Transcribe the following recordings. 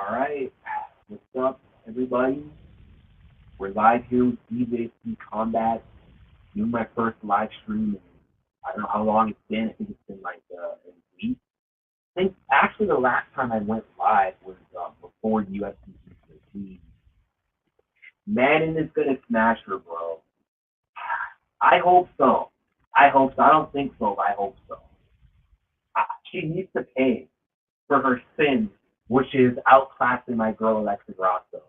All right, what's up, everybody? We're live here with DJC Combat, doing my first live stream. I don't know how long it's been. I think it's been like a week. I think actually the last time I went live was before UFC 213. Madden is gonna smash her, bro. I hope so. I hope so. I don't think so, but I hope so. She needs to pay for her sins, which is outclassing my girl Alexa Grasso.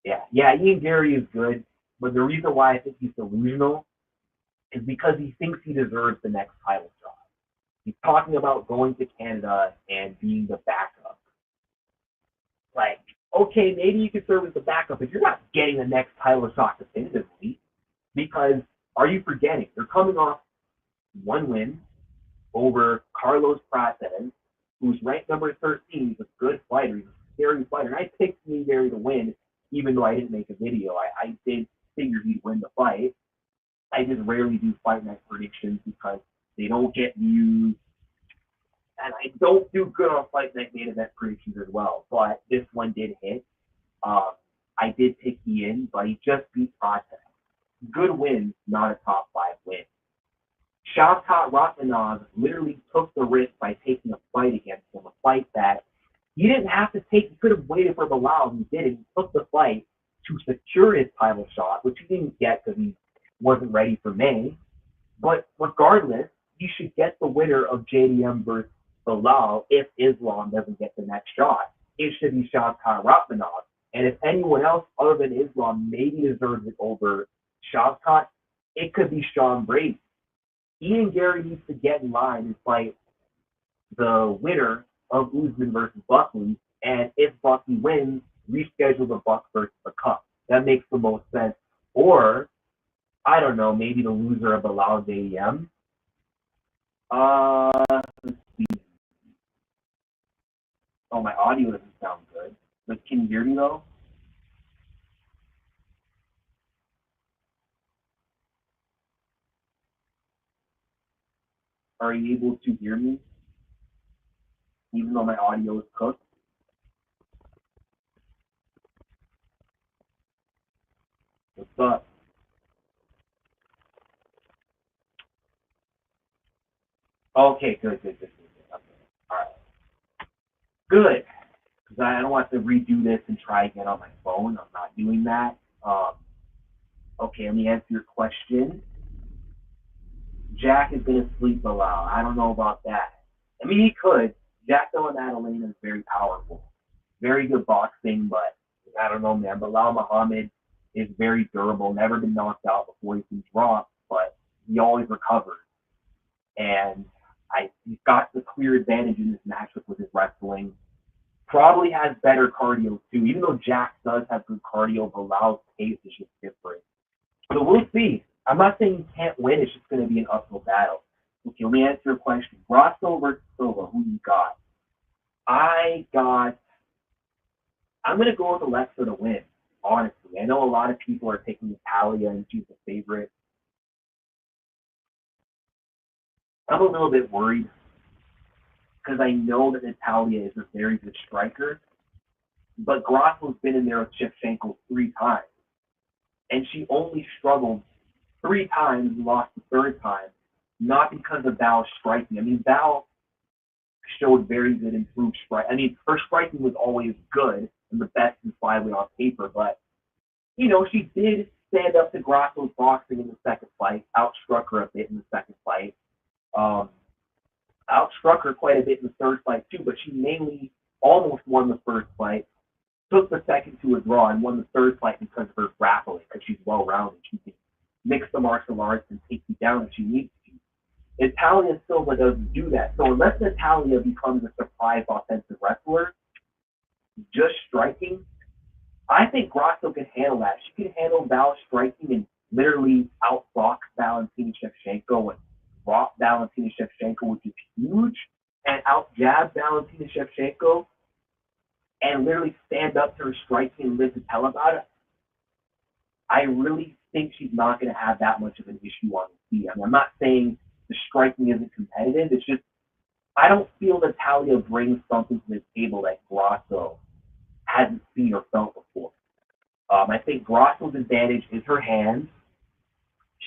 Yeah, Ian Gary is good, but the reason why I think he's delusional is because he thinks he deserves the next title shot. He's talking about going to Canada and being the backup. Like, okay, maybe you could serve as the backup, but you're not getting the next title shot definitively, because are you forgetting? They're coming off one win over Carlos Prates, who's ranked number 13. He's a good fighter. He's a scary fighter. And I picked Ian Gary to win, even though I didn't make a video. I did figure he'd win the fight. I just rarely do fight night predictions because they don't get views. And I don't do good on fight night main event predictions as well. But this one did hit. I did pick Ian, but he just beat Prates. Good win, not a top 5 win. Shavkat Rakhmonov literally took the risk by taking a fight against him, a fight that he didn't have to take. He could have waited for Bilal. He didn't. He took the fight to secure his title shot, which he didn't get because he wasn't ready for May. But regardless, you should get the winner of JDM versus Bilal if Islam doesn't get the next shot. It should be Shavkat Rakhmonov. And if anyone else other than Islam maybe deserves it over Shavkat, it could be Sean Brady. Ian Gary needs to get in line and fight the winner of Usman versus Buckley, and if Buckley wins, reschedule the Buck versus the Cup. That makes the most sense. Or, I don't know, maybe the loser of Bilal JDM. Let's see. Oh, my audio doesn't sound good. But can you hear me though? Are you able to hear me? Even though my audio is cooked? What's up? Okay, good. Okay, all right. Good. Because I don't have to redo this and try again on my phone. I'm not doing that. Okay, let me answer your question. Jack is going to sleep Bilal. I don't know about that. I mean, he could. Jack Della is very powerful. Very good boxing, but I don't know, man. Bilal Muhammad is very durable. Never been knocked out before he's been dropped, but he always recovers. And he's got the clear advantage in this matchup with his wrestling. Probably has better cardio, too. Even though Jack does have good cardio, Bilal's pace is just different. So we'll see. I'm not saying he can't win. It's just going to be an uphill battle. Okay, let me answer your question. Grasso versus Silva, who you got? I'm going to go with Alexa to win, honestly. I know a lot of people are taking Natalia and she's the favorite. I'm a little bit worried because I know that Natalia is a very good striker, but Grasso's been in there with Shevchenko 3 times, and she only struggled 3 times and lost the 3rd time, not because of Val's striking. I mean, Val showed very good improved strike. I mean, her striking was always good and the best in flyweight on paper, but, you know, she did stand up to Grasso's boxing in the 2nd fight, outstruck her a bit in the 2nd fight, outstruck her quite a bit in the 3rd fight too, but she mainly almost won the 1st fight, took the 2nd to a draw, and won the 3rd fight because of her grappling, because she's well-rounded. She can mix the martial arts and take you down if she needs to. Natalia Silva doesn't do that. So unless Natalia becomes a surprise offensive wrestler, just striking, I think Grasso can handle that. She can handle Val striking and literally outbox Valentina Shevchenko and drop Valentina Shevchenko, which is huge, and out-jab Valentina Shevchenko and literally stand up to her striking and live to tell about it. I really think she's not going to have that much of an issue on the feet. I mean, I'm not saying the striking isn't competitive. It's just I don't feel Natalia brings something to the table that Grasso hasn't seen or felt before. I think Grosso's advantage is her hands.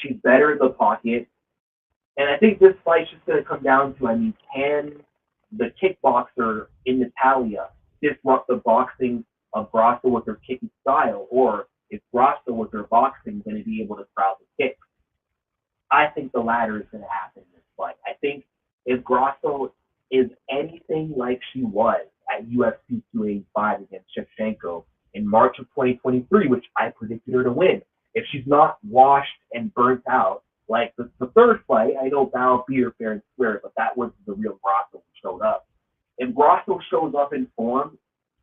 She's better in the pocket. And I think this fight's just going to come down to, I mean, can the kickboxer in Natalia disrupt the boxing of Grosso with her kicking style? Or is Grosso with her boxing going to be able to crowd the kicks? I think the latter is going to happen in this fight. I think if Grosso is anything like she was at UFC 285 against Shevchenko in March of 2023, which I predicted her to win, if she's not washed and burnt out, like the third fight, I know Bao beat her fair and square, but that was the real Grosso who showed up. If Grosso shows up in form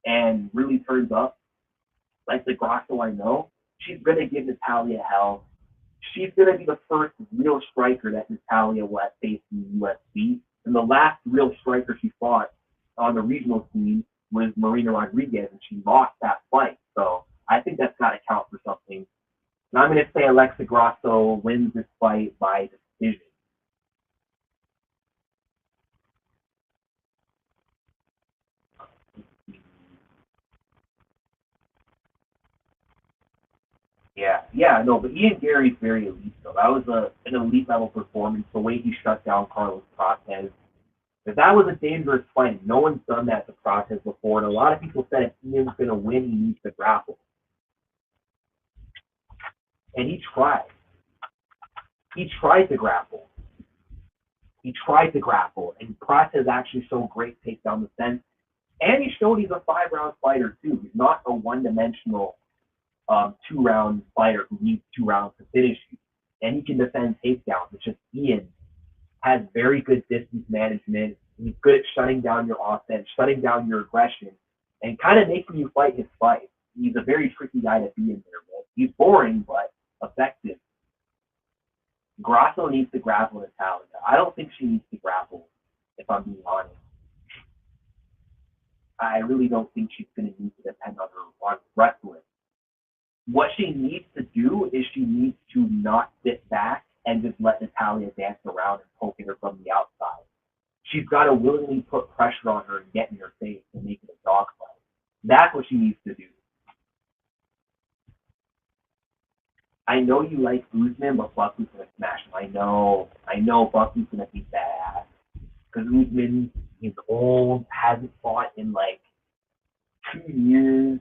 and really turns up like the Grosso I know, she's going to give Natalia hell. She's going to be the first real striker that Natalia will have faced in the UFC. And the last real striker she fought on the regional scene was Marina Rodriguez, and she lost that fight. So I think that's got to count for something. And I'm going to say Alexa Grosso wins this fight by decision. No, but Ian Gary's very elite, though. That was an elite level performance. The way he shut down Carlos Prates, if that was a dangerous fight, no one's done that to Prates before. And a lot of people said if Ian's going to win, he needs to grapple, and he tried. He tried to grapple. He tried to grapple, and Prates actually showed great takedown defense. And he showed he's a 5-round fighter too. He's not a one-dimensional 2-round fighter who needs 2 rounds to finish you. And he can defend takedowns. It's just Ian has very good distance management. He's good at shutting down your offense, shutting down your aggression, and kind of making you fight his fight. He's a very tricky guy to be in there with. He's boring, but effective. Grosso needs to grapple Natalia. I don't think she needs to grapple, if I'm being honest. I really don't think she's going to need to depend on her on wrestling. What she needs to do is she needs to not sit back and just let Natalia dance around and poking her from the outside. She's got to willingly put pressure on her and get in her face and make it a dogfight. That's what she needs to do. I know you like Usman, but Buckley's going to smash him. I know Buckley's going to beat that ass. Because Usman is old, hasn't fought in like 2 years,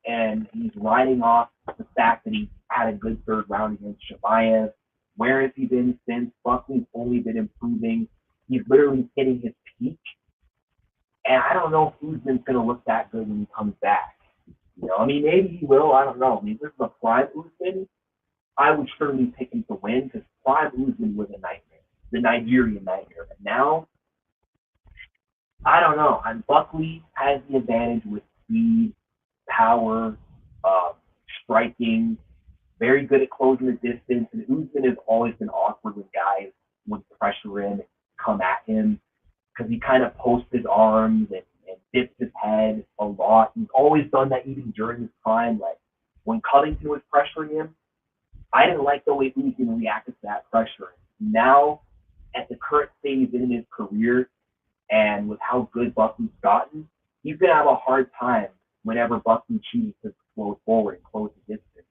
and he's riding off the fact that he had a good third round against Shemaev. Where has he been since? Buckley's only been improving. He's literally hitting his peak. And I don't know if Usman's going to look that good when he comes back. You know, I mean, maybe he will. I don't know. I mean, this is a prime Usman. I would surely pick him to win because prime Usman was a nightmare, the Nigerian nightmare. But now, I don't know. And Buckley has the advantage with speed, power, striking, very good at closing the distance. And Usman has always been awkward when guys would pressure him and come at him because he kind of posts his arms and dips his head a lot. He's always done that even during his prime. Like when Covington was pressuring him, I didn't like the way Usman reacted to that pressure. Now, at the current stage in his career, and with how good Buckley's gotten, he's going to have a hard time whenever Buckley chooses to go forward and close the distance.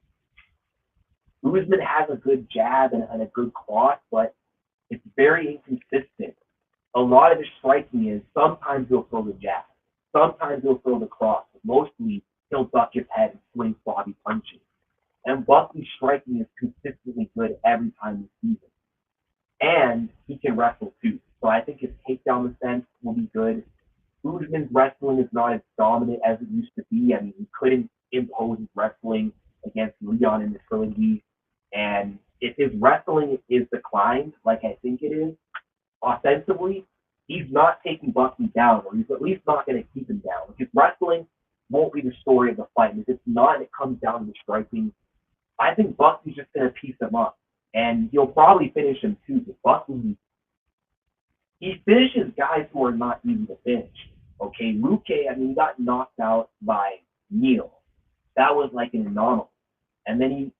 Usman has a good jab and a good cross, but it's very inconsistent. A lot of his striking is sometimes he'll throw the jab, sometimes he'll throw the cross, but mostly he'll duck his head and swing sloppy punches. And Buckley's striking is consistently good every time this season. And he can wrestle too. So I think his takedown defense will be good. Usman's wrestling is not as dominant as it used to be. I mean, he couldn't impose his wrestling against Leon in the trilogy. And if his wrestling is declined, like I think it is, offensively, he's not taking Buckley down, or he's at least not going to keep him down. His wrestling won't be the story of the fight. If it's not, it comes down to the striking. I think Buckley's just going to piece him up. And he'll probably finish him too, because Buckley, he finishes guys who are not easy to finish. Okay, Luque, I mean, he got knocked out by Neal. That was like an anomaly. And then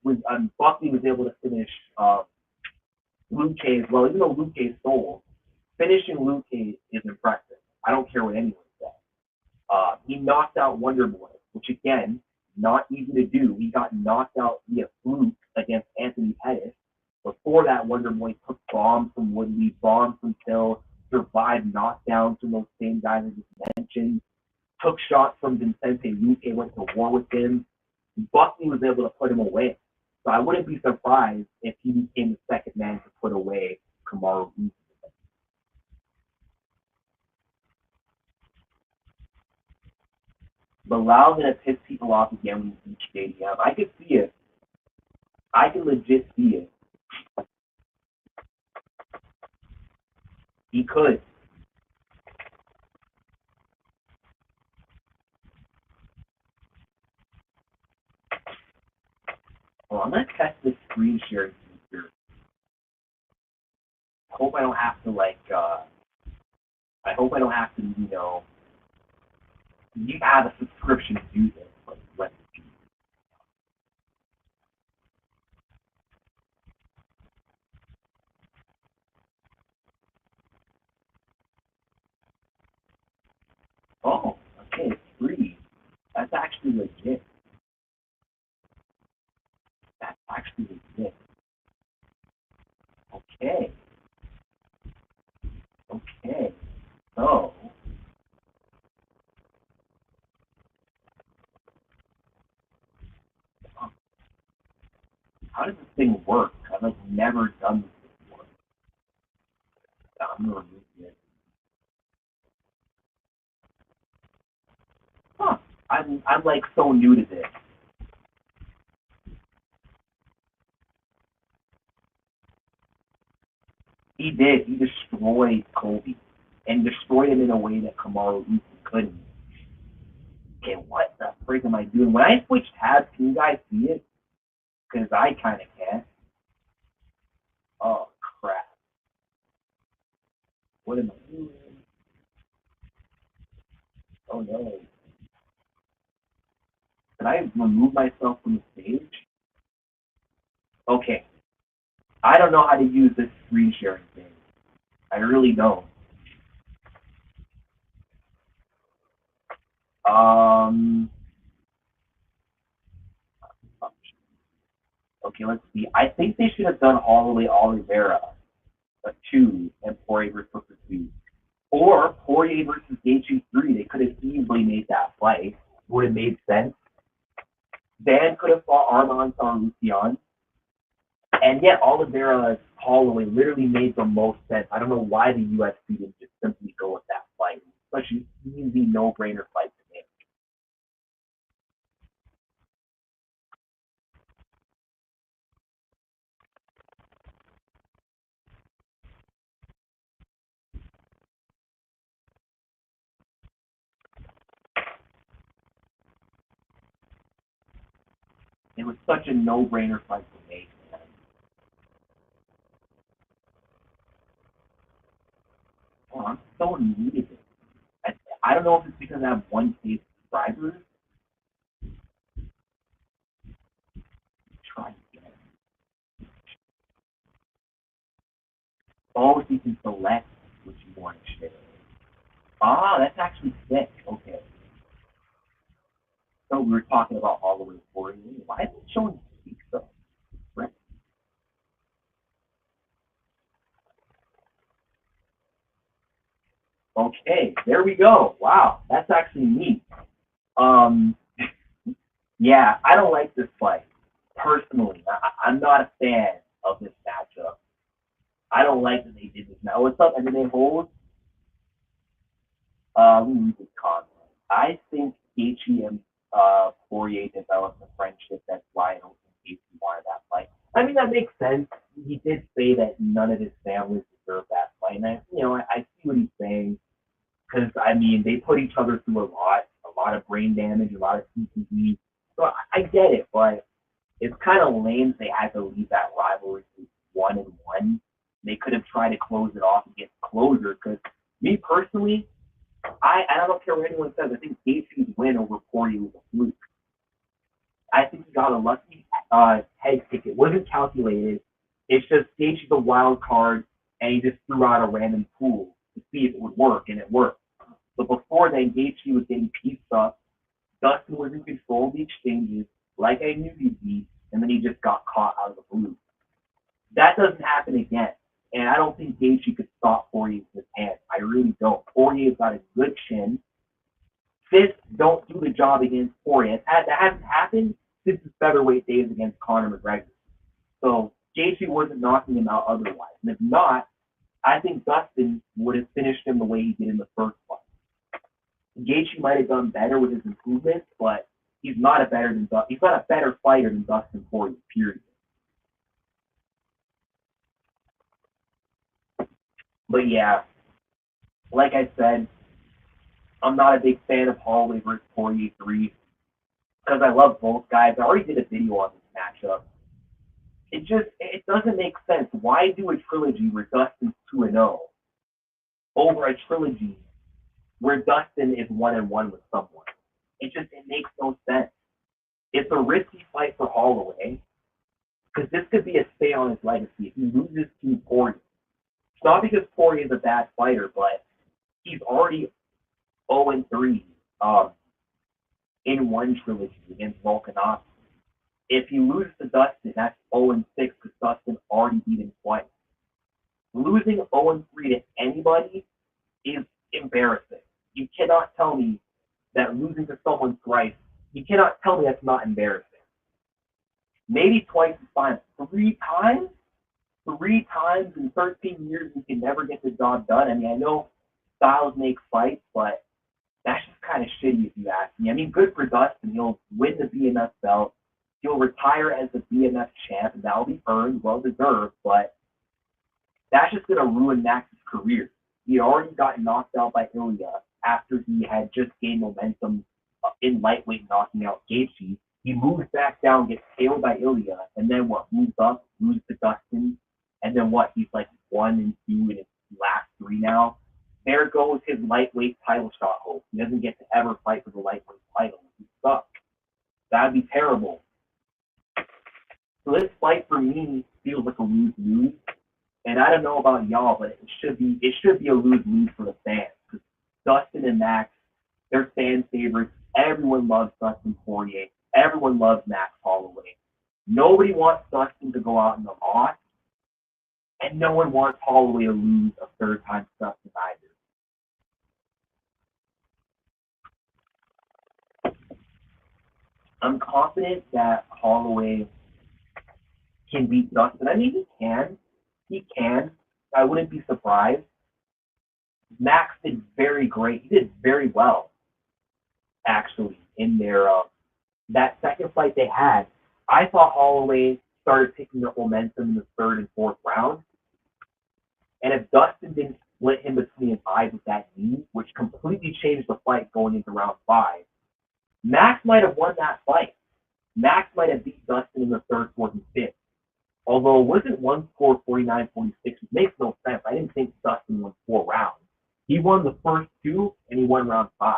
Buckley was able to finish Luque as well. Even though Luque sold, finishing Luque is impressive. I don't care what anyone says. He knocked out Wonder Boy, which again, not easy to do. He got knocked out via fluke against Anthony Pettis. Before that, Wonder Boy took bombs from Woodley, bombs from Till, survived knockdowns from those same guys I just mentioned, took shots from Vincente Luque, went to war with him. Buckley was able to put him away. So I wouldn't be surprised if he became the second man to put away Kamaru Usman. Bilal's gonna piss people off again when he's Beach Stadium. I could see it. I can legit see it. He could. Well, I'm gonna test this screen sharing feature. I hope I don't have to I hope I don't have to, you have a subscription to do this. But let's see. Oh, okay, it's free. That's actually legit. That's actually legit. Okay. Okay. So, how does this thing work? I've never done this before. I'm gonna remove it. Huh. I'm like so new to this. He did. He destroyed Kobe and destroyed him in a way that Kamaru Usman couldn't. Okay, what the freak am I doing? When I switch tabs, can you guys see it? Because I kind of can. Oh, crap. What am I doing? Oh, no. Can I remove myself from the stage? Okay. I don't know how to use this screen sharing thing. I really don't. Um. Okay, let's see. I think they should have done all the way Oliveira a 2 and Poirier versus 2. Or Poirier versus Gaethje 3. They could have easily made that fight. Would have made sense. Dan could have fought Arman Sarukian. And yet Oliveira's Holloway literally made the most sense. I don't know why the UFC didn't just simply go with that fight. Such an easy no-brainer fight to make. It was such a no-brainer fight to make, man. Oh, I'm so new to this. I don't know if it's because I have 1K subscribers. Try again. Oh, so you can select what you want to share. Ah, that's actually sick. Okay. So we were talking about Holloway Poirier. Why is it showing speak though? Right. Okay, there we go. Wow, that's actually neat. Um, yeah, I don't like this fight personally. I'm not a fan of this matchup. I don't like that they did this. Now, what's up, MMA Hold? Let me read this comment. I think Gaethje and Poirier developed a friendship. That's why I don't think Gaethje wanted that fight. I mean, that makes sense. He did say that none of his families deserve that fight, and I see what he's saying. Because I mean, they put each other through a lot of brain damage, a lot of CTE. So I get it, but it's kind of lame they had to leave that rivalry to 1-1. They could have tried to close it off and get closer. Because me personally, I don't care what anyone says. I think Gaethje's win over Cory was a fluke. I think he got a lucky head kick. It wasn't calculated. It's just Gaethje's a wild card, and he just threw out a random pool to see if it would work, and it worked. But before then, Gaethje was getting pieced up. Dustin was in control of the exchanges, like I knew he'd be, and then he just got caught out of the blue. That doesn't happen again. And I don't think Gaethje could stop Poirier with his hands. I really don't. Poirier's got a good chin. Fists don't do the job against Poirier. That hasn't happened since his featherweight days against Conor McGregor. So Gaethje wasn't knocking him out otherwise. And if not, I think Dustin would have finished him the way he did in the first fight. Gaethje might have done better with his improvements, but he's not a better fighter than Dustin Poirier, period. But yeah, like I said, I'm not a big fan of Holloway versus Poirier 3 because I love both guys. I already did a video on this matchup. It doesn't make sense. Why do a trilogy where Dustin's 2-0 over a trilogy where Dustin is 1-1 with someone? It makes no sense. It's a risky fight for Holloway because this could be a stay on his legacy if he loses to Poirier. It's not because Poirier is a bad fighter, but he's already 0-3 in one trilogy against Volkanovski. If he loses to Dustin, that's 0-6 because Dustin already beat him twice. Losing 0-3 to anybody is embarrassing. You cannot tell me that losing to someone thrice, you cannot tell me that's not embarrassing. Maybe twice is fine. Three times in 13 years, you can never get the job done. I mean, I know styles make fights, but that's just kind of shitty if you ask me. I mean, good for Dustin. He'll win the BMF belt. He'll retire as the BMF champ, and that'll be earned, well-deserved, but that's just going to ruin Max's career. He already got knocked out by Ilya after he had just gained momentum in lightweight, knocking out Gaethje. He moves back down, gets tailed by Ilya, and then moves up, loses to Dustin, and then he's like 1-2 in his last 3 now. There goes his lightweight title shot hope. He doesn't get to ever fight for the lightweight title. He sucks. That'd be terrible. So this fight for me feels like a lose-lose. And I don't know about y'all, but it should be a lose-lose for the fans. Because Dustin and Max, they're fan favorites. Everyone loves Dustin Poirier. Everyone loves Max Holloway. Nobody wants Dustin to go out in the loss. And no one wants Holloway to lose a third time to Dustin either. I'm confident that Holloway can beat Dustin. I mean, he can. He can. I wouldn't be surprised. Max did very great. He did very well, actually, in their that second fight they had. I thought Holloway started picking up momentum in the third and fourth round. And if Dustin didn't split him between his eyes with that knee, which completely changed the fight going into round 5, Max might have won that fight. Max might have beat Dustin in the third, fourth, and fifth. Although it wasn't one score 49-46, it makes no sense. I didn't think Dustin won 4 rounds. He won the first 2, and he won round 5.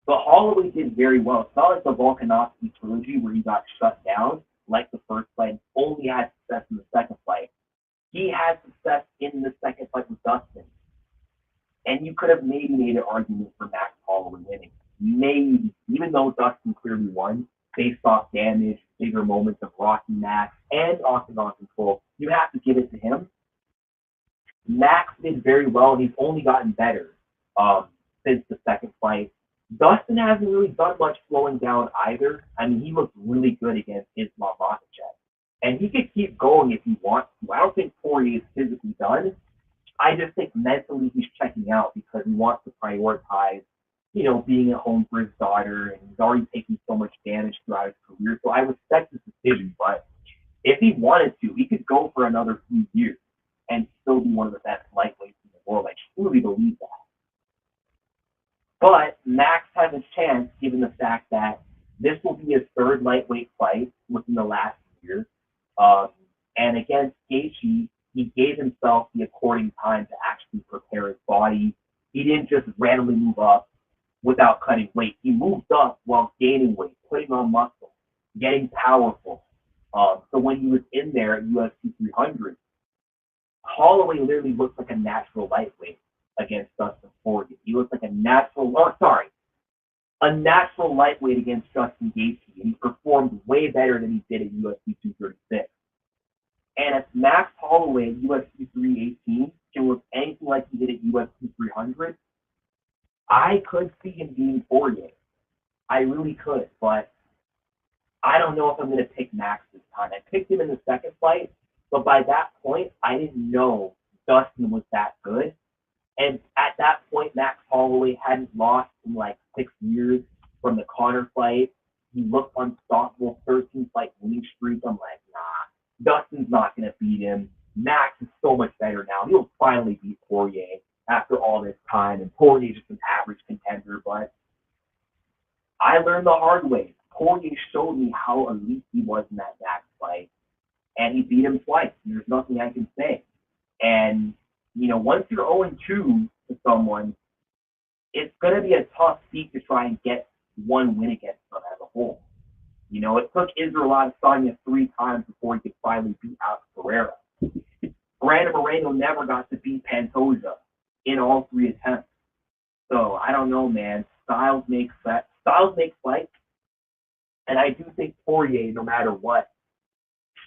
But Holloway did very well. It's not like the Volkanovski trilogy where he got shut down like the first fight, only had success in the second fight. He had success in the second fight with Dustin. And you could have maybe made an argument for Max Holloway winning. Maybe, even though Dustin clearly won, based off damage, bigger moments of Rocky Max, and octagon control, you have to give it to him. Max did very well, and he's only gotten better since the second fight. Dustin hasn't really done much slowing down either. I mean, he looked really good against Islam Makhachev. And he could keep going if he wants to. I don't think Cory is physically done. I just think mentally he's checking out because he wants to prioritize, being at home for his daughter, and he's already taken so much damage throughout his career. So I respect his decision, but if he wanted to, he could go for another few years and still be one of the best lightweights in the world. I truly believe that. But Max has a chance, given the fact that this will be his third lightweight fight within the last year. And against Gaethje, he gave himself the according time to actually prepare his body. He didn't just randomly move up without cutting weight. He moved up while gaining weight, putting on muscle, getting powerful. So when he was in there at UFC 300, Holloway literally looked like a natural lightweight against Dustin Poirier. He looked like a natural lightweight against Justin Gaethje, and he performed way better than he did at UFC 236. And if Max Holloway at UFC 318 can look anything like he did at UFC 300, I could see him being Poirier. I really could, but I don't know if I'm going to pick Max this time. I picked him in the second fight, but by that point, I didn't know Dustin was that good. And at that point, Max Holloway hadn't lost in like 6 years from the Conor fight. He looked unstoppable, 13-fight winning streak. I'm like, nah, Dustin's not going to beat him. Max is so much better now. He'll finally beat Poirier after all this time. And Poirier's just an average contender, but I learned the hard way. Poirier showed me how elite he was in that Max fight, and he beat him twice. There's nothing I can say. And, you know, once you're 0-2 to someone, it's going to be a tough feat to try and get one win against them as a whole. You know, it took Israel Adesanya 3 times before he could finally beat Alex Pereira. Brandon Moreno never got to beat Pantoja in all 3 attempts. So, I don't know, man. Styles make fights. And I do think Poirier, no matter what,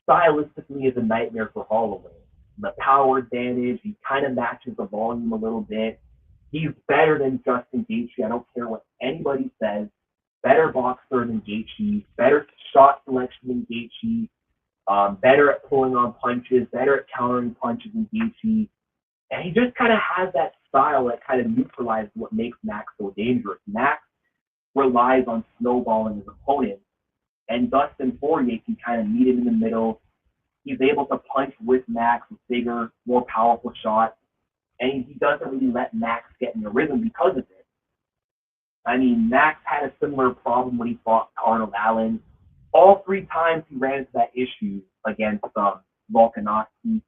stylistically is a nightmare for Holloway. The power advantage, he kind of matches the volume a little bit. He's better than Justin Gaethje. I don't care what anybody says. Better boxer than Gaethje. Better shot selection than Gaethje. Better at pulling on punches. Better at countering punches than Gaethje. And he just kind of has that style that kind of neutralizes what makes Max so dangerous. Max relies on snowballing his opponent, and Dustin Poirier can kind of meet him in the middle. He's able to punch with Max with bigger, more powerful shots, and he doesn't really let Max get in the rhythm because of it. I mean, Max had a similar problem when he fought Arnold Allen. All 3 times he ran into that issue against Volkanovski.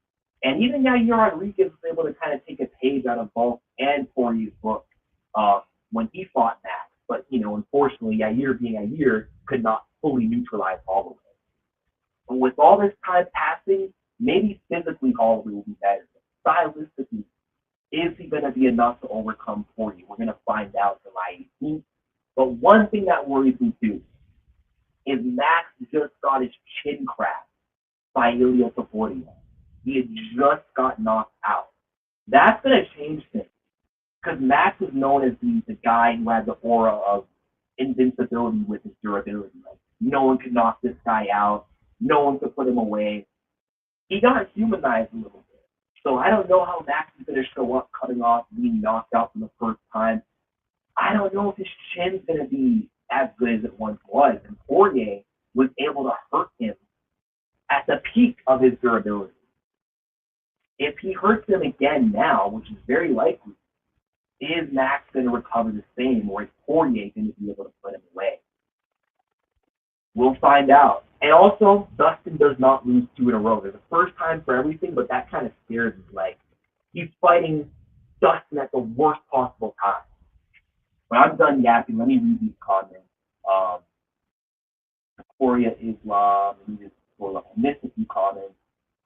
And even Yair Rodriguez was able to kind of take a page out of Volk and Poirier's book when he fought Max. But, you know, unfortunately, Yair being Yair could not fully neutralize Holloway. But with all this time passing, maybe physically Holloway will be better. Stylistically, is he going to be enough to overcome Poirier? We're going to find out July 18th. But one thing that worries me too is Max just got his chin cracked by Ilia Topuria. He had just got knocked out. That's going to change things. Because Max is known as the guy who had the aura of invincibility with his durability. Like, no one could knock this guy out. No one could put him away. He got humanized a little bit. So I don't know how Max is going to show up cutting off, being knocked out for the first time. I don't know if his chin's going to be as good as it once was. And Poirier was able to hurt him at the peak of his durability. If he hurts him again now, which is very likely, is Max going to recover the same, or is Poirier going to be able to put him away? We'll find out. And also, Dustin does not lose 2 in a row. There's a first time for everything, but that kind of scares me. Like, he's fighting Dustin at the worst possible time. But I'm done yapping. Let me read these comments. Korea Islam. Let me just pull up. I missed a few comments.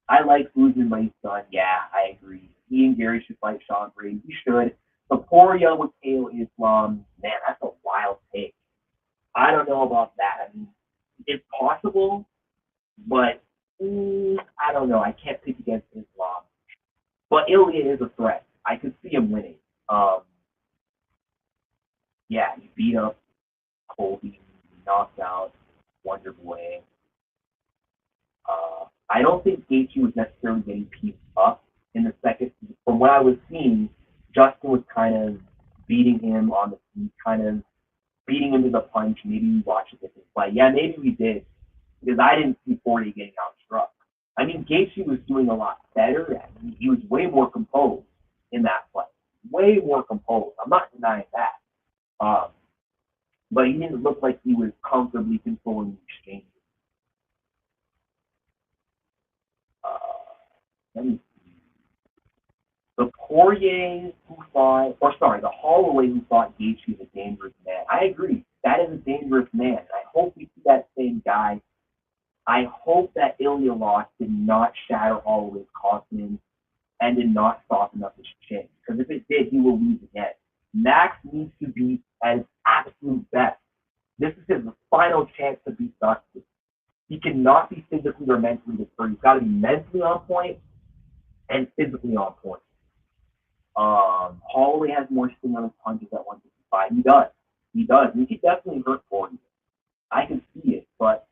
I like Usman, but he's done. Yeah, I agree. He and Gary should fight Sean Brady. He should. Victoria with KO Islam, man, that's a wild take. I don't know about that. I mean, it's possible, but I don't know. I can't pick against Islam. But Ilya is a threat. I could see him winning. Yeah, he beat up Colby, knocked out Wonder Boy. I don't think Gaethje was necessarily getting pieced up in the second. From what I was seeing, Justin was kind of beating him on the feet, kind of beating him to the punch. Maybe we watched a different fight. Yeah, maybe we did, because I didn't see Cory getting outstruck. I mean, Gaethje was doing a lot better. He was way more composed in that fight. Way more composed. I'm not denying that. But he didn't look like he was comfortably controlling the exchange. Let me see. The Holloway who fought Gaethje is a dangerous man. I agree. That is a dangerous man. I hope we see that same guy. I hope that Ilya loss did not shatter Holloway's confidence and did not soften up his chin. Because if it did, he will lose again. Max needs to be at his absolute best. This cannot be physically or mentally deterred. He's got to be mentally on point and physically on point. Holloway has more sting on his punches at 155. He does. He does. He could definitely hurt Cory. I can see it, but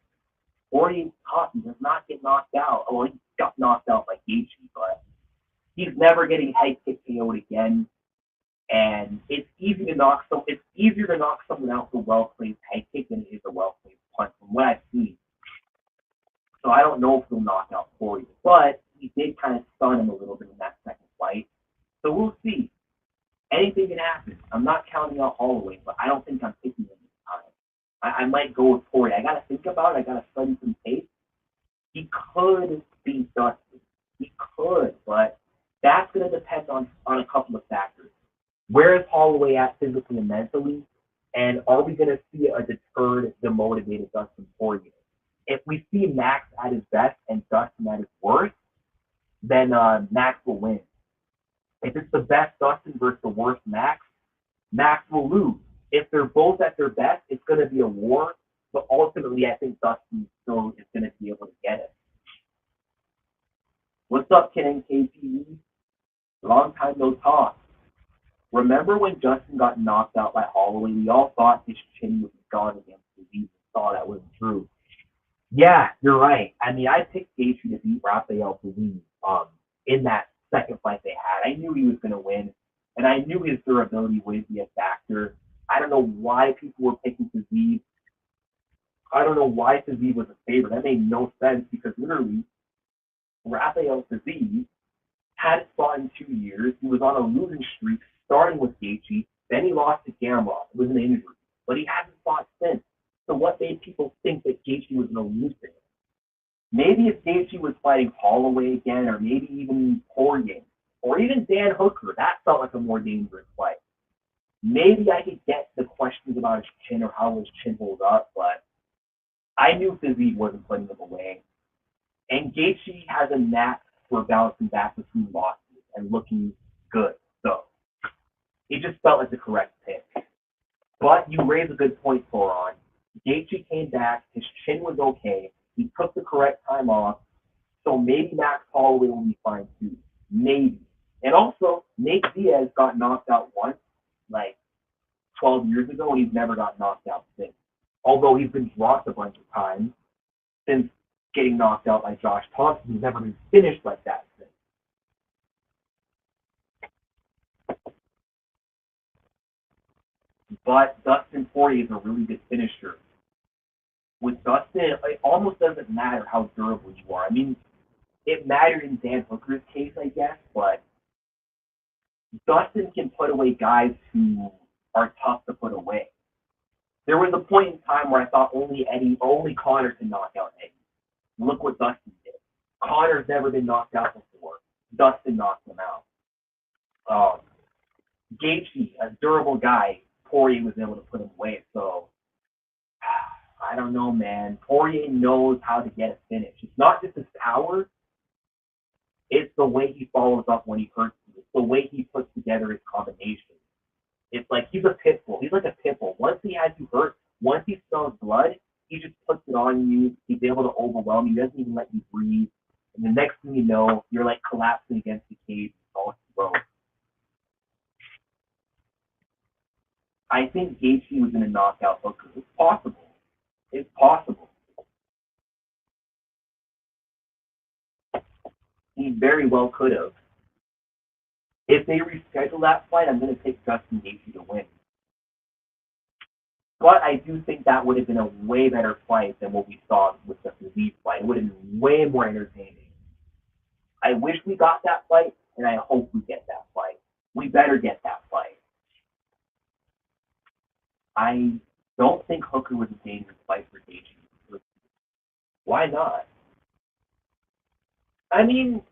Cory is tough. He does not get knocked out. Oh, he got knocked out by Gaethje, but he's never getting head kick KO'd again. And it's easy to knock some. It's easier to knock someone out with a well-placed head kick than it is a well-placed punch, from what I've seen. So I don't know if he'll knock out Cory, but he did kind of stun him a little bit in that second fight. So we'll see. Anything can happen. I'm not counting out Holloway, but I don't think I'm picking him this time. I might go with Cory. I got to think about it. I got to study some tape. He could beat Dustin. He could, but that's going to depend on a couple of factors. Where is Holloway at physically and mentally? And are we going to see a deterred, demotivated Dustin Poirier? If we see Max at his best and Dustin at his worst, then Max will win. If it's the best Dustin versus the worst Max, Max will lose. If they're both at their best, it's going to be a war. But ultimately, I think Dustin still is going to be able to get it. What's up, Ken and KTV? Long time no talk. Remember when Justin got knocked out by Holloway? We all thought his chin would be gone against Figgy. We saw that wasn't true. Yeah, you're right. I mean, I picked Gaethje to beat Rafael Figgy in that second fight they had. I knew he was going to win, and I knew his durability would be a factor. I don't know why people were picking Figgy. I don't know why Figgy was a favorite. That made no sense because literally, Rafael Figgy hadn't fought in 2 years. He was on a losing streak, starting with Gaethje. Then he lost to Gamrot. It was an injury, but he hasn't fought since. So what made people think that Gaethje was going to lose to him? Maybe if Gaethje was fighting Holloway again, or maybe even Poirier, or even Dan Hooker, that felt like a more dangerous fight. Maybe I could get the questions about his chin or how his chin holds up, but I knew Fizzy wasn't putting him away. And Gaethje has a knack for bouncing back between losses and looking good. So it just felt like the correct pick. But you raise a good point, Toron. Gaethje came back. His chin was okay. He took the correct time off. So maybe Max Holloway will be fine too. Maybe. And also, Nate Diaz got knocked out once, like 12 years ago, and he's never got knocked out since. Although he's been dropped a bunch of times since getting knocked out by Josh Thompson, he's never been finished like that since. But Dustin Poirier is a really good finisher. With Dustin, it almost doesn't matter how durable you are. I mean, it mattered in Dan Hooker's case, I guess, but Dustin can put away guys who are tough to put away. There was a point in time where I thought only Conor can knock out Eddie. Look what Dustin did. Conor's never been knocked out before. Dustin knocked him out. Gaethje, a durable guy, Poirier was able to put him away. So, I don't know, man. Poirier knows how to get a finish. It's not just his power. It's the way he follows up when he hurts you. It's the way he puts together his combinations. It's like he's a pit bull. He's like a pit bull. Once he has you hurt, once he smells blood, he just puts it on you. He's able to overwhelm you. He doesn't even let you breathe. And the next thing you know, you're like collapsing against the cage. It's all slow. I think Gaethje was going to knock out Hooker. It's possible. It's possible. He very well could have. If they reschedule that fight, I'm going to pick Justin Gaethje to win. But I do think that would have been a way better fight than what we saw with the Fizzy fight. It would have been way more entertaining. I wish we got that fight, and I hope we get that fight. We better get that fight. I don't think Hooker was a dangerous fight for Gaethje. Why not? I mean,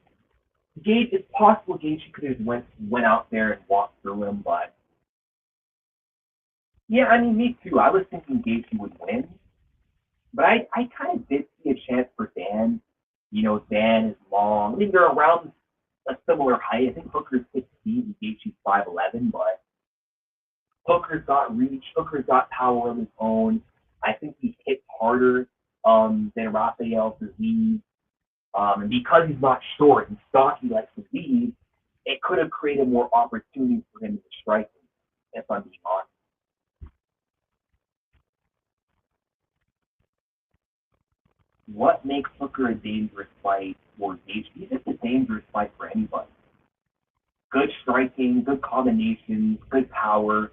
it's possible Gaethje could have went out there and walked through him, but yeah, I mean, me too. I was thinking Gaethje would win, but I kind of did see a chance for Dan. You know, Dan is long. I mean, they're around a similar height. I think Hooker's 6 feet and Gaethje's 5'11", but Hooker's got reach. Hooker's got power of his own. I think he hits harder. than Rafael Fizzy. And because he's not short and stocky like Fizzy, it could have created more opportunities for him to strike him, if I'm being honest. What makes Hooker a dangerous fight for Gaethje? He's just a dangerous fight for anybody. Good striking, good combinations, good power,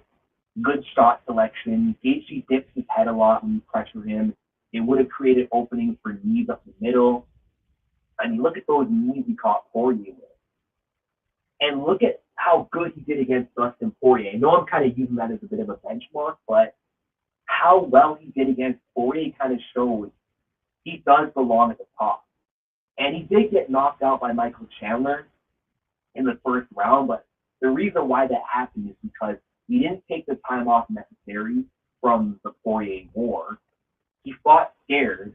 good shot selection. Gaethje dips his head a lot when you pressure him. It would have created openings for knees up the middle. I mean, look at those knees he caught Cory with. And look at how good he did against Dustin Poirier. I know I'm kind of using that as a bit of a benchmark, but how well he did against Poirier kind of shows he does belong at the top. And he did get knocked out by Michael Chandler in the first round, but the reason why that happened is because he didn't take the time off necessary from the Poirier war. He fought scared,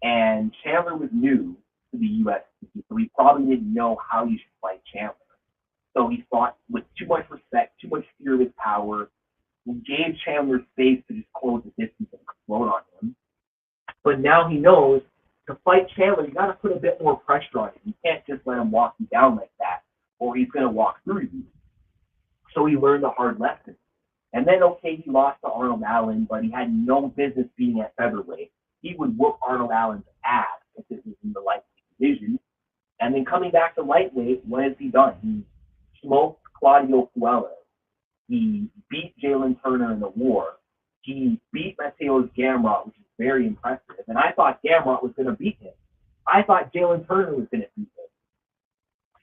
and Chandler was new to the UFC, so he probably didn't know how you should fight Chandler. So he fought with too much respect, too much fear of his power, gave Chandler space to just close the distance and explode on him. But now he knows to fight Chandler, you got to put a bit more pressure on him. You can't just let him walk you down like that, or he's going to walk through you. So he learned a hard lesson. And then, okay, he lost to Arnold Allen, but he had no business being at featherweight. He would whoop Arnold Allen's ass if it was in the lightweight division. And then coming back to lightweight, what has he done? He smoked Claudio Puelles. He beat Jalen Turner in the war. He beat Mateus Gamrot, which is very impressive. And I thought Gamrot was going to beat him. I thought Jalen Turner was going to beat him.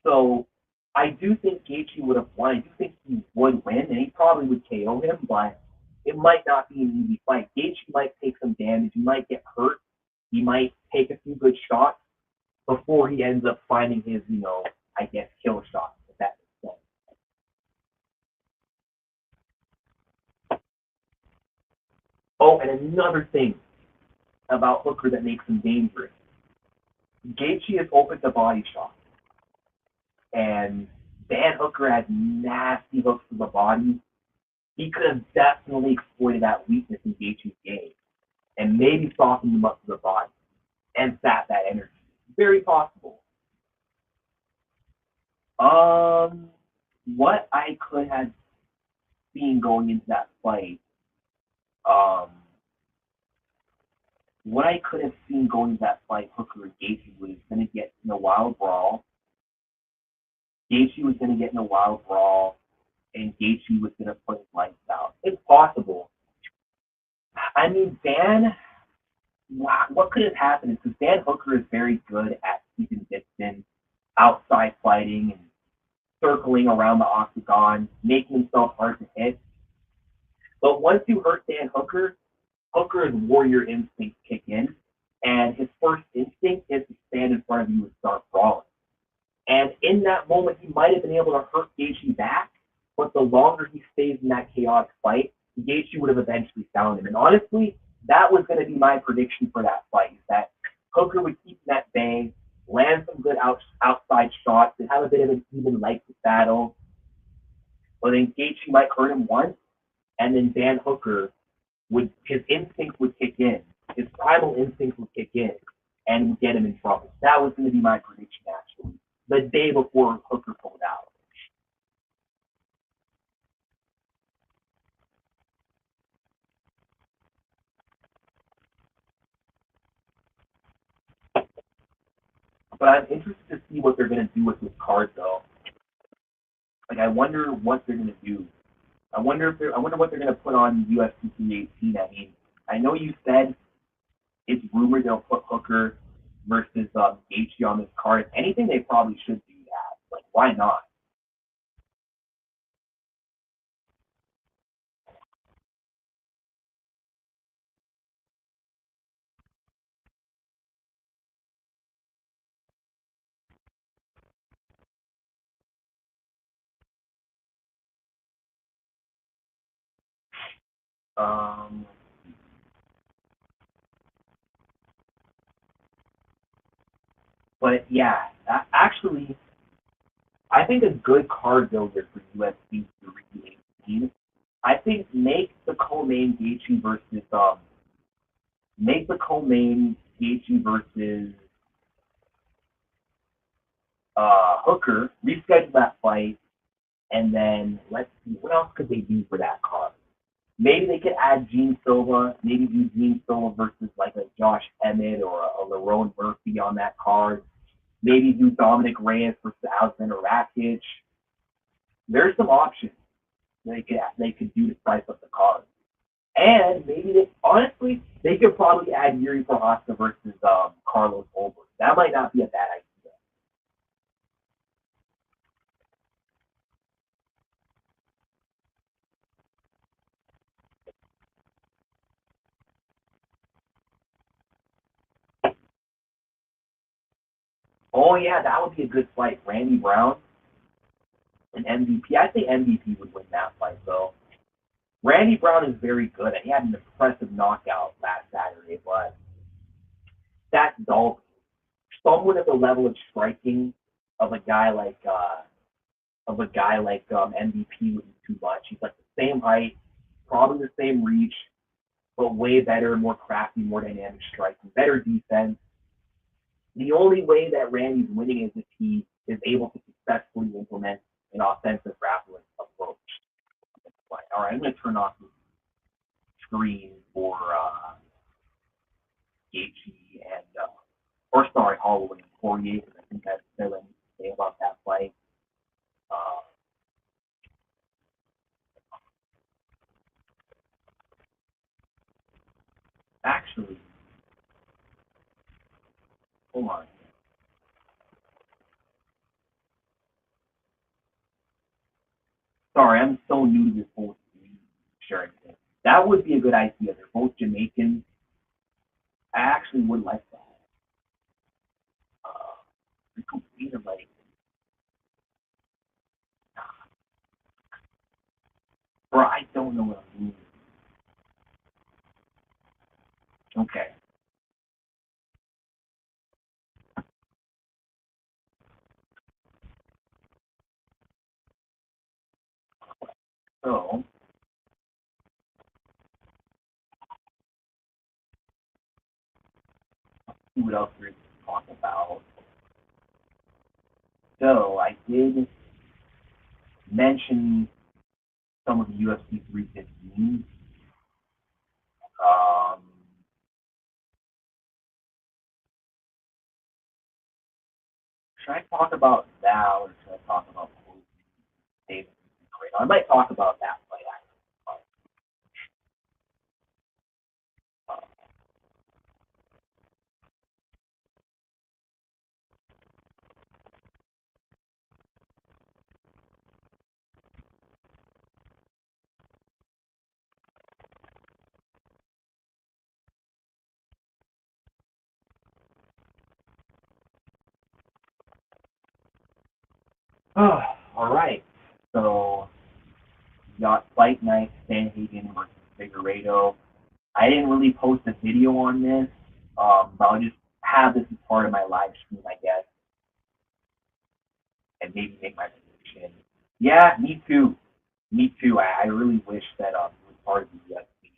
So I do think Gaethje would have won. I do think he would win, and he probably would KO him, but it might not be an easy fight. Gaethje might take some damage. He might get hurt. He might take a few good shots before he ends up finding his, I guess, kill shot, if that makes sense. Oh, and another thing about Hooker that makes him dangerous. Gaethje is open to body shots. And Dan Hooker has nasty hooks to the body. He could have definitely exploited that weakness in Gaethje's game and maybe softened him up to the body and sat that energy. Very possible. What I could have seen going into that fight, Hooker and Gaethje was going to get in a wild brawl. Gaethje was going to get in a wild brawl, and Gaethje was going to put his lights out. It's possible. I mean, what could have happened is because Dan Hooker is very good at keeping distance, outside fighting, and circling around the octagon, making himself hard to hit. But once you hurt Dan Hooker's warrior instincts kick in, and his first instinct is to stand in front of you and start brawling. And in that moment, he might have been able to hurt Gaethje back, but the longer he stays in that chaotic fight, Gaethje would have eventually found him. And honestly, that was going to be my prediction for that fight, that Hooker would keep that bay, land some good outside shots, and have a bit of an even lightweight battle. But then Gaethje might hurt him once, and then Dan Hooker his instincts would kick in, his primal instincts would kick in, and would get him in trouble. That was going to be my prediction, actually, the day before Hooker pulled out. But I'm interested to see what they're going to do with this card, though. Like, I wonder what they're going to do. I wonder what they're going to put on UFC 318. I mean, I know you said it's rumored they'll put Hooker versus Gaethje on this card. If anything, they probably should do that. Like, why not? Um, but yeah, actually, I think a good card builder for UFC 318. I think make the co-main Gaethje versus make the co-main Gaethje versus Hooker, reschedule that fight, and then let's see, what else could they do for that card? Maybe they could add Gene Silva, maybe do Gene Silva versus like a Josh Emmett or a Lerone Murphy on that card. Maybe do Dominic Reyes versus Alexander Rakic. There's some options they could do to spice up the card. And maybe honestly they could probably add Yuri Prohaska versus Carlos Holberg. That might not be a bad idea. Oh yeah, that would be a good fight. Randy Brown and MVP. I think MVP would win that fight though. Randy Brown is very good, and he had an impressive knockout last Saturday. But that's dull. Someone at the level of striking of a guy like MVP would be too much. He's like the same height, probably the same reach, but way better, more crafty, more dynamic striking, better defense. The only way that Randy's winning is if he is able to successfully implement an offensive grappling approach. All right, I'm going to turn off the screen for Gaethje and, or sorry, Holloway and Poirier, because I think that's still anything to say about that fight. Uh, Actually, hold on. Sorry, I'm so new to this whole sharing thing. That would be a good idea. They're both Jamaicans. I actually would like that. We completed like, bro, I don't know what I'm doing. Okay. So, see what else we're talk about. So, I did mention some of the UFC 315. Um, should I talk about that or should I talk about David? I might talk about that fight actually. All right. So, you got Fight Night, Sanhagen versus Figueredo. I didn't really post a video on this, but I'll just have this as part of my live stream, I guess, and maybe make my prediction. Yeah, me too. Me too. I really wish that it was part of the UFC.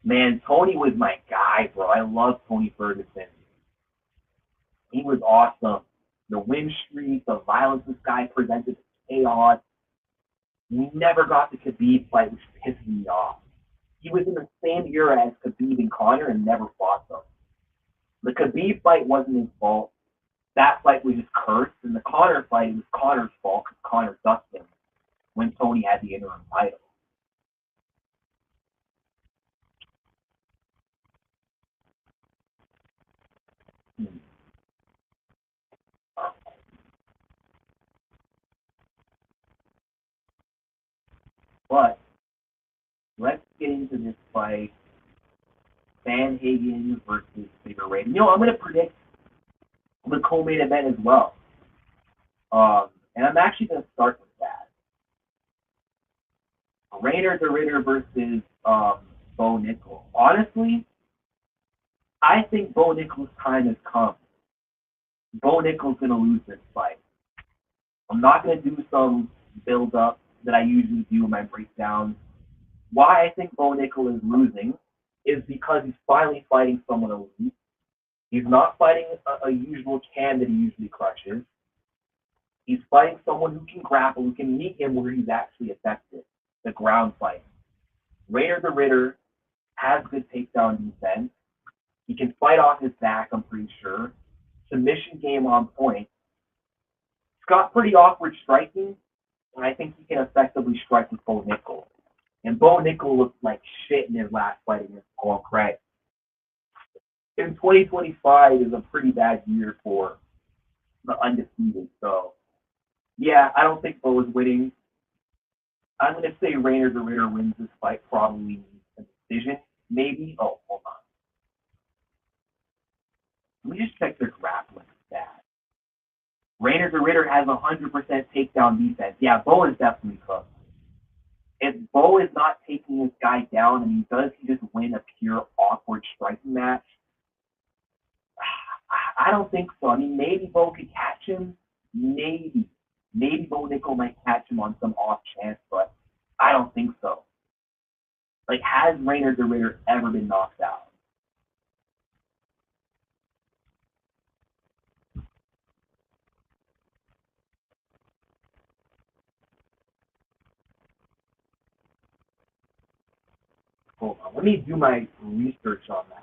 Man, Tony was my guy, bro. I love Tony Ferguson. He was awesome. The win streak, the violence this guy presented, the chaos. We never got the Khabib fight, which pissed me off. He was in the same era as Khabib and Conor and never fought them. The Khabib fight wasn't his fault. That fight was just cursed, and the Conor fight was Conor's fault because Conor ducked him when Tony had the interim title. Hmm. But let's get into this fight. Sanhagen versus Figueroa. I'm going to predict the co-main event as well. And I'm actually going to start with that. Rainer the Ritter versus Bo Nickel. Honestly, I think Bo Nickel's time has come. Bo Nickel's going to lose this fight. I'm not going to do some build up that I usually do in my breakdowns. Why I think Bo Nickel is losing is because he's finally fighting someone elite. He's not fighting a usual can that he usually crushes. He's fighting someone who can grapple, who can meet him where he's actually effective. The ground fight. Rainer the Ritter has good takedown defense. He can fight off his back, I'm pretty sure. Submission game on point. He's got pretty awkward striking, and I think he can effectively strike with Bo Nickel. And Bo Nickel looked like shit in his last fight against Paul Craig. In 2025 is a pretty bad year for the undefeated. So, yeah, I don't think Bo is winning. I'm going to say Rainer the Ritter wins this fight, probably a decision, maybe. Oh, hold on. Let me just check their grappling stats. Rainer the Ritter has 100% takedown defense. Yeah, Bo is definitely cooked. If Bo is not taking this guy down, and does he just win a pure awkward striking match? I don't think so. I mean, maybe Bo could catch him. Maybe. Maybe Bo Nickel might catch him on some off chance, but I don't think so. Like, has Rainer the Ritter ever been knocked out? Hold on. Let me do my research on that.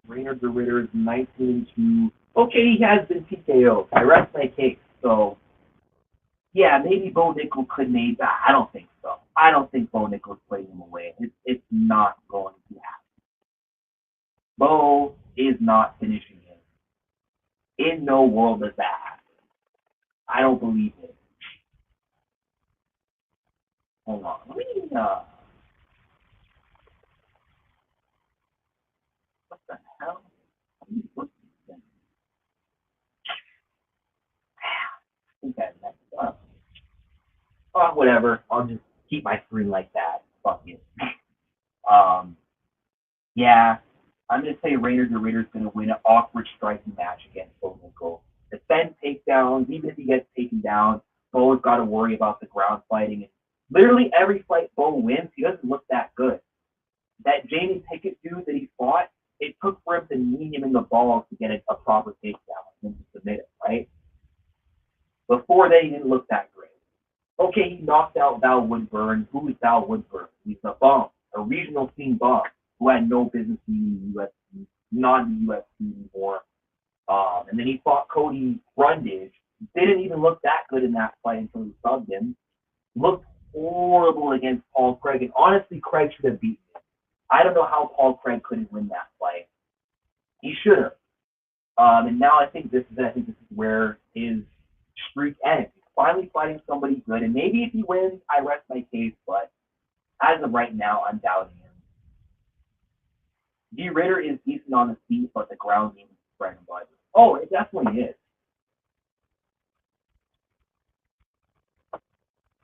Rainer the Ritter is 19-2. Okay, he has been TKO'd. I rest my case. So, yeah, maybe Bo Nickel could maybe. I don't think so. I don't think Bo Nickel's playing him away. It's not going to happen. Bo is not finishing him. In no world does that happen. I don't believe it. Hold on. Let me, what the hell? Let me look at this. I think I messed up. Oh, whatever. I'll just keep my screen like that. Fuck it. Um, yeah, I'm going to say Rainer the Ritter's going to win an awkward striking match against Bo Nickel. Defend takedowns, even if he gets taken down, Bo's got to worry about the ground fighting. And literally every fight Bo wins, he doesn't look that good. That Jamie Pickett dude that he fought, it took for him to knee him in the balls to get a proper takedown and to submit it, right? Before that, he didn't look that great. Okay, he knocked out Val Woodburn. Who is Val Woodburn? He's a bum, a regional scene bum who had no business being in the UFC, not in the UFC anymore. And then he fought Cody Brundage. Didn't even look that good in that fight until he subbed him. Looked horrible against Paul Craig. And honestly, Craig should have beaten him. I don't know how Paul Craig couldn't win that fight. He should have. And now I think this is where his streak ends. He's finally fighting somebody good. And maybe if he wins, I rest my case. But as of right now, I'm doubting him. G. Ritter is decent on the feet, but the ground game is bread and butter. Oh, it definitely is.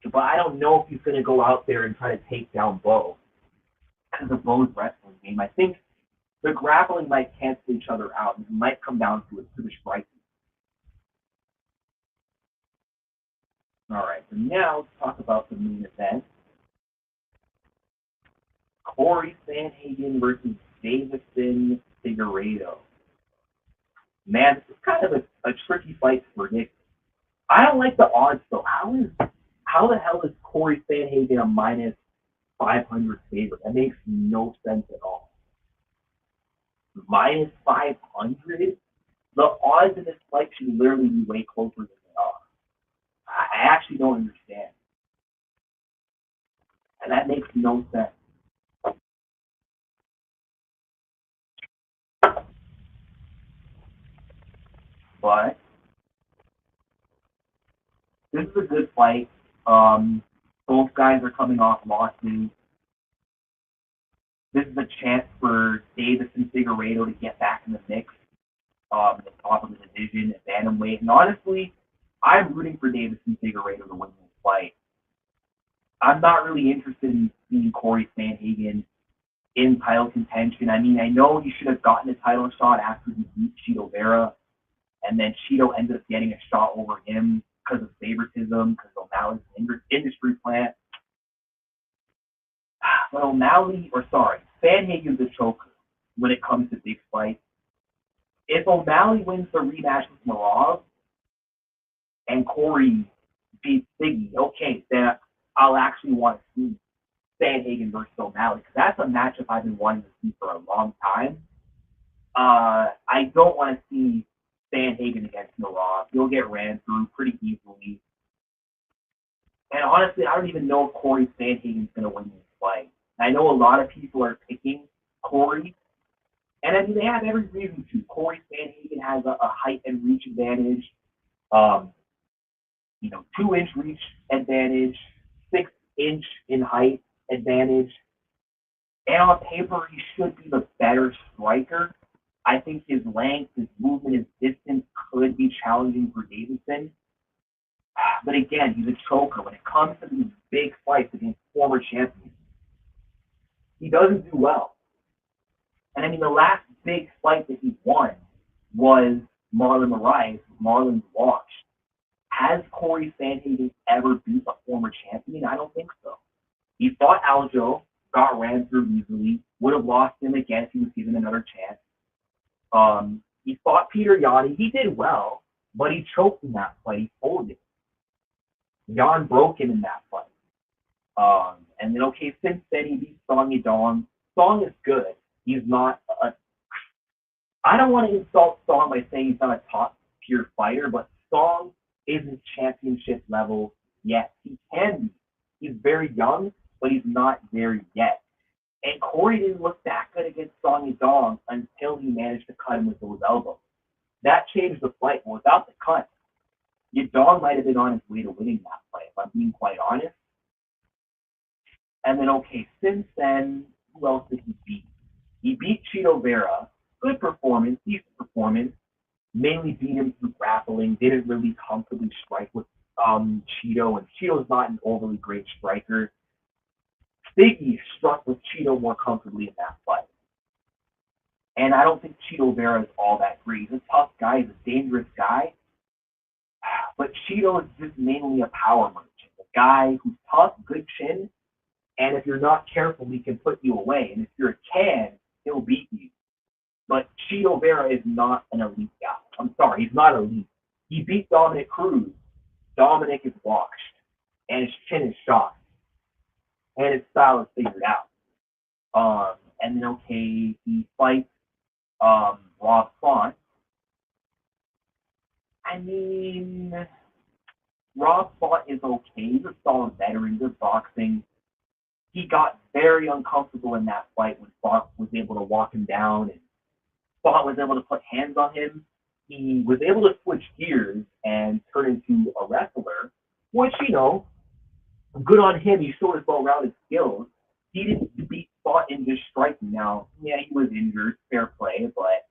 But I don't know if he's going to go out there and try to take down Bo because of Bo's wrestling game. I think the grappling might cancel each other out, and it might come down to the striking. All right, so now let's talk about the main event. Cory Sanhagen versus Davison Figueiredo. Man, this is kind of a tricky fight to predict. I don't like the odds though. How the hell is Cory Sanhagen a minus 500 favorite? That makes no sense at all. Minus 500? The odds in this fight should literally be way closer than they are. I actually don't understand. And that makes no sense. But this is a good fight. Both guys are coming off losses. This is a chance for Davis and Figueiredo to get back in the mix at the top of the division at bantamweight. And honestly, I'm rooting for Davis and Figueiredo to win this fight. I'm not really interested in seeing Cory Sanhagen in title contention. I mean, I know he should have gotten a title shot after he beat Cheeto Vera, and then Cheeto ended up getting a shot over him because of favoritism, because O'Malley's an industry plant. But Sanhagen's a choker when it comes to big fights. If O'Malley wins the rematch with Marab and Cory beats Figgy, okay, then I'll actually want to see Sanhagen versus O'Malley, because that's a matchup I've been wanting to see for a long time. I don't want to see Sanhagen against Marab. He'll get ran through pretty easily. And honestly, I don't even know if Cory Sanhagen's going to win this fight. I know a lot of people are picking Cory, and I mean, they have every reason to. Cory Sanhagen has a height and reach advantage, 2-inch reach advantage, 6-inch in height advantage. And on paper, he should be the better striker. I think his length, his movement, his distance could be challenging for Davidson. But again, he's a choker. When it comes to these big fights against former champions, he doesn't do well. And I mean, the last big fight that he won was Marlon Moraes. Marlon's washed. Has Cory Sanhagen ever beat a former champion? I don't think so. He fought Aljo, got ran through easily, would have lost him again if he was given another chance. He fought Peter Yan. He did well, but he choked in that fight. He folded. Yan broke him in that fight. And then, okay, since then he beat Song Yadong. Song is good. He's not I don't want to insult Song by saying he's not a top-tier fighter, but Song isn't championship level yet. He can be. He's very young, but he's not there yet. And Cory didn't look that good against Song Yadong until he managed to cut him with those elbows. That changed the fight. But without the cut, Yadong might have been on his way to winning that fight, if I'm being quite honest. And then, okay, since then, who else did he beat? He beat Cheeto Vera. Good performance, decent performance. Mainly beat him through grappling. Didn't really comfortably strike with Cheeto, and Cheeto's not an overly great striker. Figgy struck with Cheeto more comfortably in that fight. And I don't think Cheeto Vera is all that great. He's a tough guy. He's a dangerous guy. But Cheeto is just mainly a power merchant. A guy who's tough, good chin, and if you're not careful, he can put you away. And if you're a can, he'll beat you. But Cheeto Vera is not an elite guy. I'm sorry, he's not elite. He beat Dominic Cruz. Dominic is washed, and his chin is shot, and his style is figured out. And then, okay, he fights Rob Font. I mean, Rob Font is okay. He's a solid veteran, good boxing. He got very uncomfortable in that fight when Font was able to walk him down, and Font was able to put hands on him. He was able to switch gears and turn into a wrestler, which, good on him. He showed his well-rounded skills. He didn't beat Font in just striking. Now, yeah, he was injured, fair play, but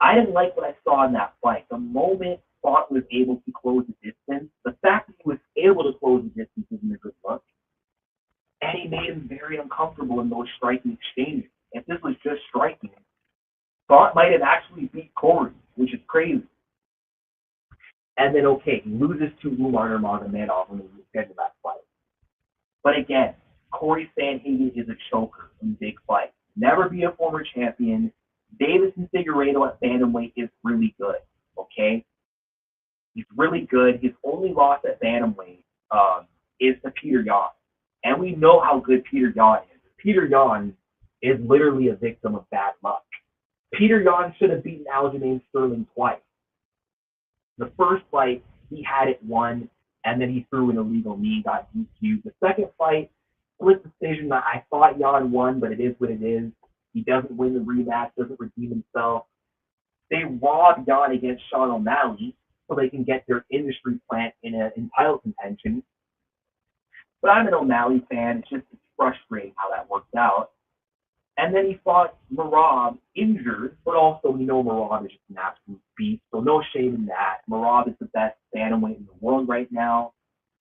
I didn't like what I saw in that fight. The moment Font was able to close the distance, the fact that he was able to close the distance isn't a good look. And he made him very uncomfortable in those striking exchanges. If this was just striking, Font might have actually beat Cory, which is crazy. And then, okay, he loses to Umar Nurmagomedov when he rescheduled that fight. But again, Cory Sanhagen is a choker in big fights. Never be a former champion. Davison Figueiredo at bantamweight is really good, okay? He's really good. His only loss at bantamweight is to Peter Yan. And we know how good Peter Yan is. Peter Yan is literally a victim of bad luck. Peter Yan should have beaten Aljamain Sterling twice. The first fight, he had it won, and then he threw an illegal knee, got DQ'd. The second fight, split decision. I thought Yan won, but it is what it is. He doesn't win the rematch, doesn't redeem himself. They rob Yan against Sean O'Malley so they can get their industry plant in title contention. But I'm an O'Malley fan. It's frustrating how that worked out. And then he fought Marab injured, but also we know Marab is just an absolute beast, so no shame in that. Marab is the best bantamweight in the world right now.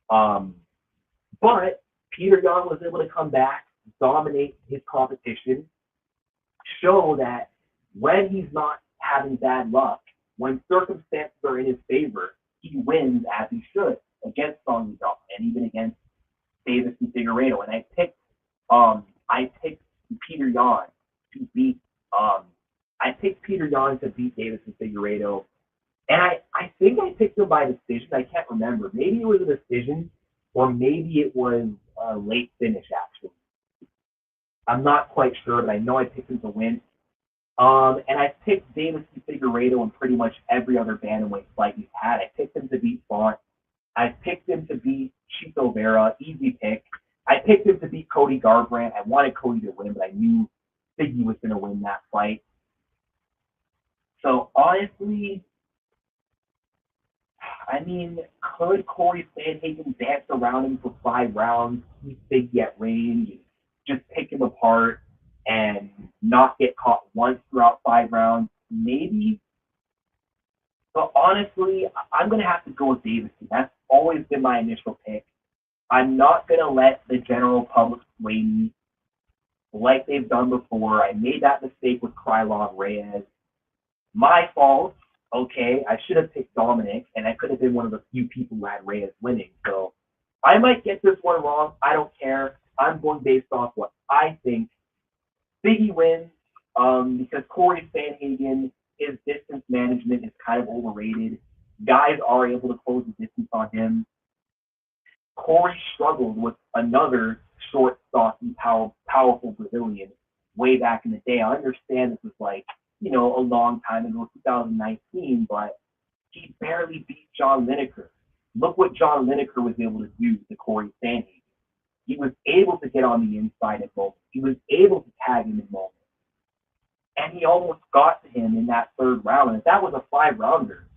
But Peter Yan was able to come back, dominate his competition, show that when he's not having bad luck, when circumstances are in his favor, he wins as he should against Song Yudong and even against Davis and Figueiredo. And I picked Peter Yan to beat Davis and Figueiredo. And I think I picked him by decision. I can't remember. Maybe it was a decision, or maybe it was a late finish, actually. I'm not quite sure, but I know I picked him to win. And I picked Davis and Figueiredo in pretty much every other bantamweight fight he's had. I picked him to beat Font. I picked him to beat Chito Vera, easy pick. I picked him to beat Cody Garbrandt. I wanted Cody to win, but I knew Figgy was going to win that fight. So honestly, I mean, could Cory Sandhagen dance around him for 5 rounds, keep Figgy at range, and just pick him apart and not get caught once throughout 5 rounds? Maybe. But honestly, I'm going to have to go with Davidson. That's always been my initial pick. I'm not going to let the general public sway me like they've done before. I made that mistake with Krylov Reyes. My fault. Okay, I should have picked Dominic, and I could have been one of the few people who had Reyes winning. So I might get this one wrong. I don't care. I'm going based off what I think. Figgy wins because Cory Sandhagen, his distance management is kind of overrated. Guys are able to close the distance on him. Cory struggled with another short, stocky, powerful Brazilian way back in the day. I understand this was like, a long time ago, 2019, but he barely beat John Lineker. Look what John Lineker was able to do to Cory Sandhagen. He was able to get on the inside at moments. He was able to tag him in moments. And he almost got to him in that 3rd round. And if that was a 5-rounder,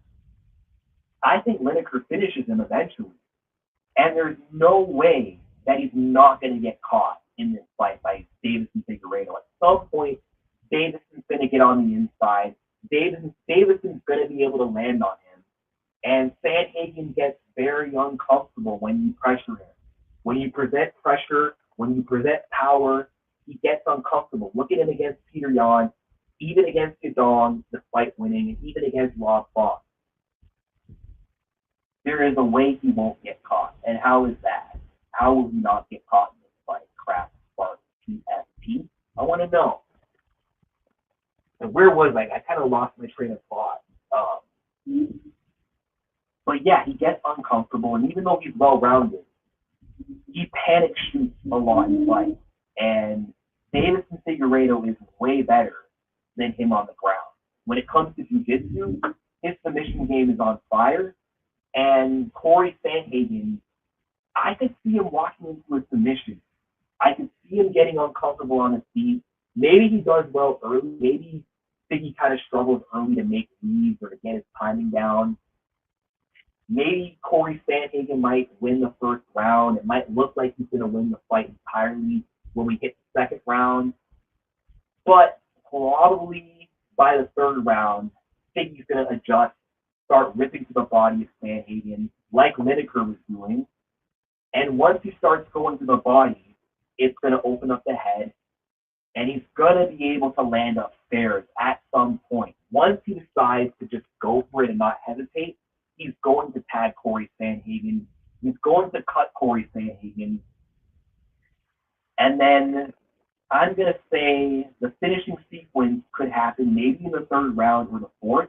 I think Lineker finishes him eventually. And there's no way that he's not going to get caught in this fight by Davis and Figueiredo. At some point, Davison's going to get on the inside. Davison's going to be able to land on him. And Sandhagen gets very uncomfortable when you pressure him. When you present pressure, when you present power, he gets uncomfortable. Look at him against Peter Yan, even against Yudong, despite winning, and even against Rob Font. There is a way he won't get caught. And how is that? How will he not get caught in this fight? Crap, Spark, PFP? I want to know. And where was I? I kind of lost my train of thought. But yeah, he gets uncomfortable, and even though he's well-rounded, he panic shoots a lot in fights. And Davis and Figueiredo is way better than him on the ground. When it comes to jiu-jitsu, his submission game is on fire. And Cory Sandhagen, I could see him walking into a submission. I could see him getting uncomfortable on his feet. Maybe he does well early. Maybe Figgy kind of struggles early to make leads or to get his timing down. Maybe Cory Sandhagen might win the 1st round. It might look like he's going to win the fight entirely when we hit the 2nd round. But probably by the 3rd round, Figgy's going to adjust, start ripping to the body of Sandhagen like Lineker was doing. And once he starts going to the body, it's going to open up the head. And he's going to be able to land upstairs at some point. Once he decides to just go for it and not hesitate, he's going to tag Cory Sandhagen. He's going to cut Cory Sandhagen. And then I'm going to say the finishing sequence could happen maybe in the 3rd round or the 4th.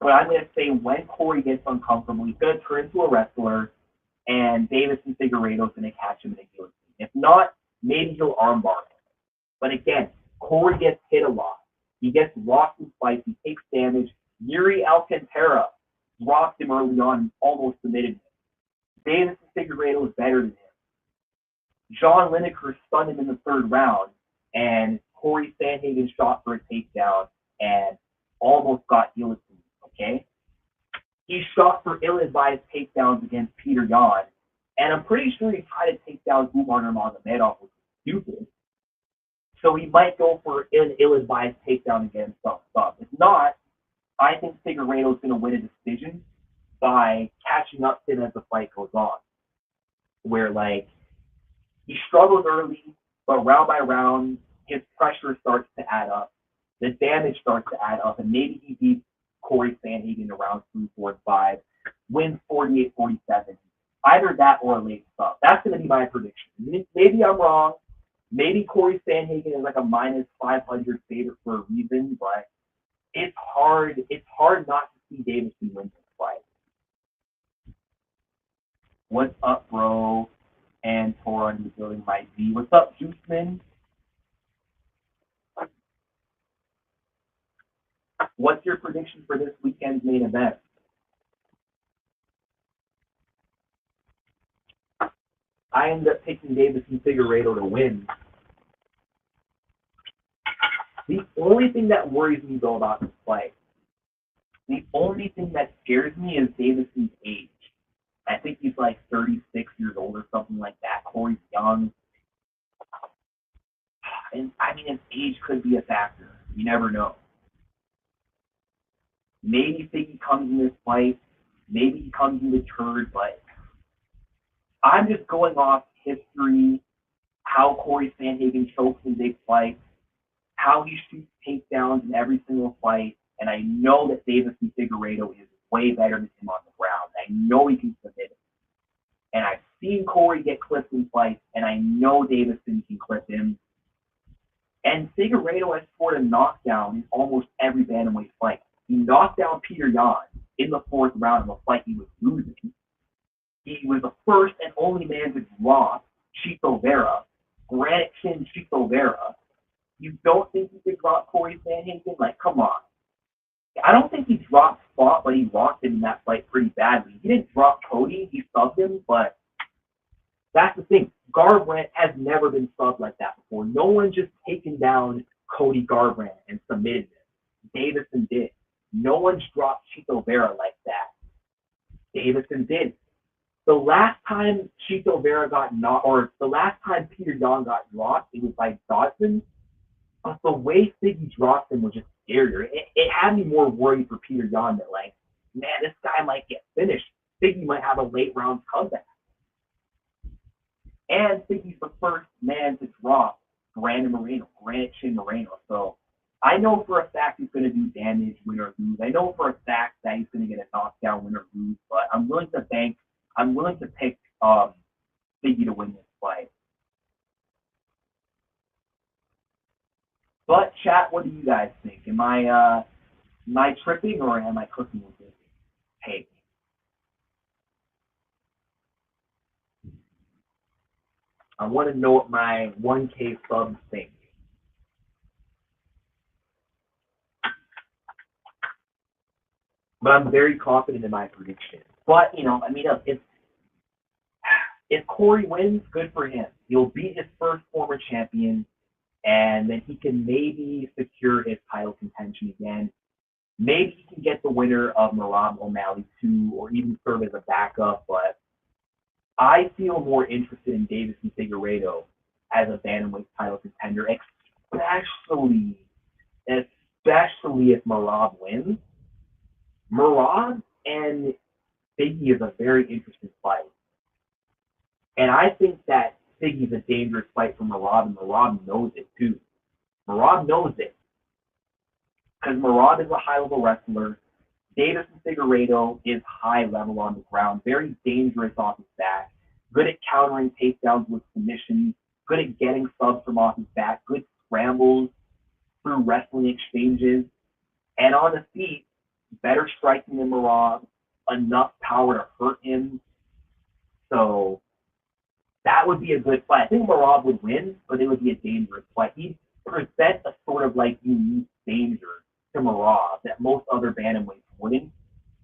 But I'm going to say when Cory gets uncomfortable, he's going to turn into a wrestler, and Davis and Figueiredo is going to catch him in a guillotine. If not, maybe he'll armbar him. But again, Cory gets hit a lot. He gets lost in fights. He takes damage. Yuri Alcantara dropped him early on and almost submitted him. Davis and Figueiredo is better than him. John Lineker stunned him in the 3rd round, and Cory Sandhagen shot for a takedown and almost got guillotined, okay? He shot for ill-advised takedowns against Peter Yan, and I'm pretty sure he tried to take down Umar Nurmagomedov, which was stupid. So he might go for an ill-advised takedown against some stuff. If not, I think Figueiredo is going to win a decision by catching up to him as the fight goes on. Where, he struggles early, but round by round, his pressure starts to add up, the damage starts to add up, and maybe he beats Cory Sandhagen in rounds 3, 4, and 5, wins 48-47. Either that or a late sub. That's going to be my prediction. Maybe I'm wrong. Maybe Cory Sandhagen is like a minus 500 favorite for a reason, but it's hard. It's hard not to see Davison win this fight. What's up, bro? And Tor in the building might be. What's up, Usman? What's your prediction for this weekend's main event? I ended up picking Davison Figueiredo to win. The only thing that worries me, though, about this fight, the only thing that scares me is Davison's age. I think he's like 36 years old or something like that. Cory's young. And, I mean, his age could be a factor. You never know. Maybe Figgy comes in this fight. Maybe he comes in deterred, but I'm just going off history, how Cory Sandhagen chokes in big fights, how he shoots takedowns in every single fight, and I know that Davison Figueiredo is way better than him on the ground. I know he can submit him. And I've seen Cory get clipped in fights, and I know Davison can clip him. And Figueiredo has scored a knockdown in almost every bantamweight fight. He knocked down Peter Yan in the 4th round of a fight he was losing. He was the first and only man to drop Chito Vera, Granite Chin Chito Vera. You don't think he could drop Cory Sandhagen? Like, come on. I don't think he dropped Spot, but he locked him in that fight pretty badly. He didn't drop Cody. He subbed him, but that's the thing. Garbrandt has never been subbed like that before. No one just taken down Cody Garbrandt and submitted him. Davison did. No one's dropped Chito Vera like that. Davison did. The last time Chito Vera got knocked, or the last time Peter Yan got dropped, it was by Dodson. But the way Figgy dropped him was just scarier. It had me more worried for Peter Yan that, like, man, this guy might get finished. Figgy might have a late round comeback. And Figgy's the first man to drop Granite Chin Moreno. So I know for a fact he's going to do damage, win or lose. I know for a fact that he's going to get a knockdown, win or lose. But I'm willing to pick Figgy to win this fight. But chat, what do you guys think? Am I tripping or am I cooking with this? Hey. I want to know what my 1K subs think. But I'm very confident in my prediction. But, you know, I mean, if Cory wins, good for him. He'll beat his first former champion, and then he can maybe secure his title contention again. Maybe he can get the winner of Merab O'Malley too, or even serve as a backup, but I feel more interested in Davison Figueiredo as a bantamweight title contender, especially if Merab wins. Merab and Figgy is a very interesting fight. And I think that Figgy's a dangerous fight for Merab, and Merab knows it too. Merab knows it. Because Merab is a high-level wrestler. Davison Figueiredo is high level on the ground, very dangerous off his back, good at countering takedowns with submissions, good at getting subs from off his back, good scrambles through wrestling exchanges, and on the feet, better striking than Merab, enough power to hurt him. So that would be a good fight. I think Merab would win, but it would be a dangerous fight. He presents a sort of like unique danger to Merab that most other bantamweights wouldn't.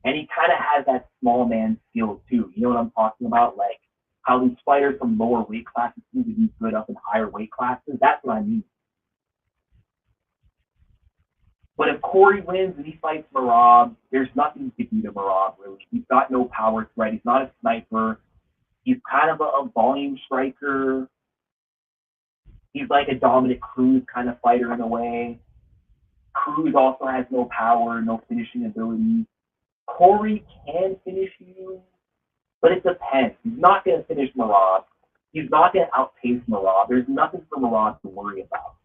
And he kind of has that small man skill too. You know what I'm talking about? Like how these fighters from lower weight classes seem to be good up in higher weight classes. That's what I mean. But if Cory wins and he fights Merab, there's nothing to do to Merab, really. He's got no power threat. He's not a sniper. He's kind of a volume striker. He's like a Dominic Cruz kind of fighter in a way. Cruz also has no power, no finishing ability. Cory can finish you, but it depends. He's not going to finish Merab. He's not going to outpace Merab. There's nothing for Merab to worry about.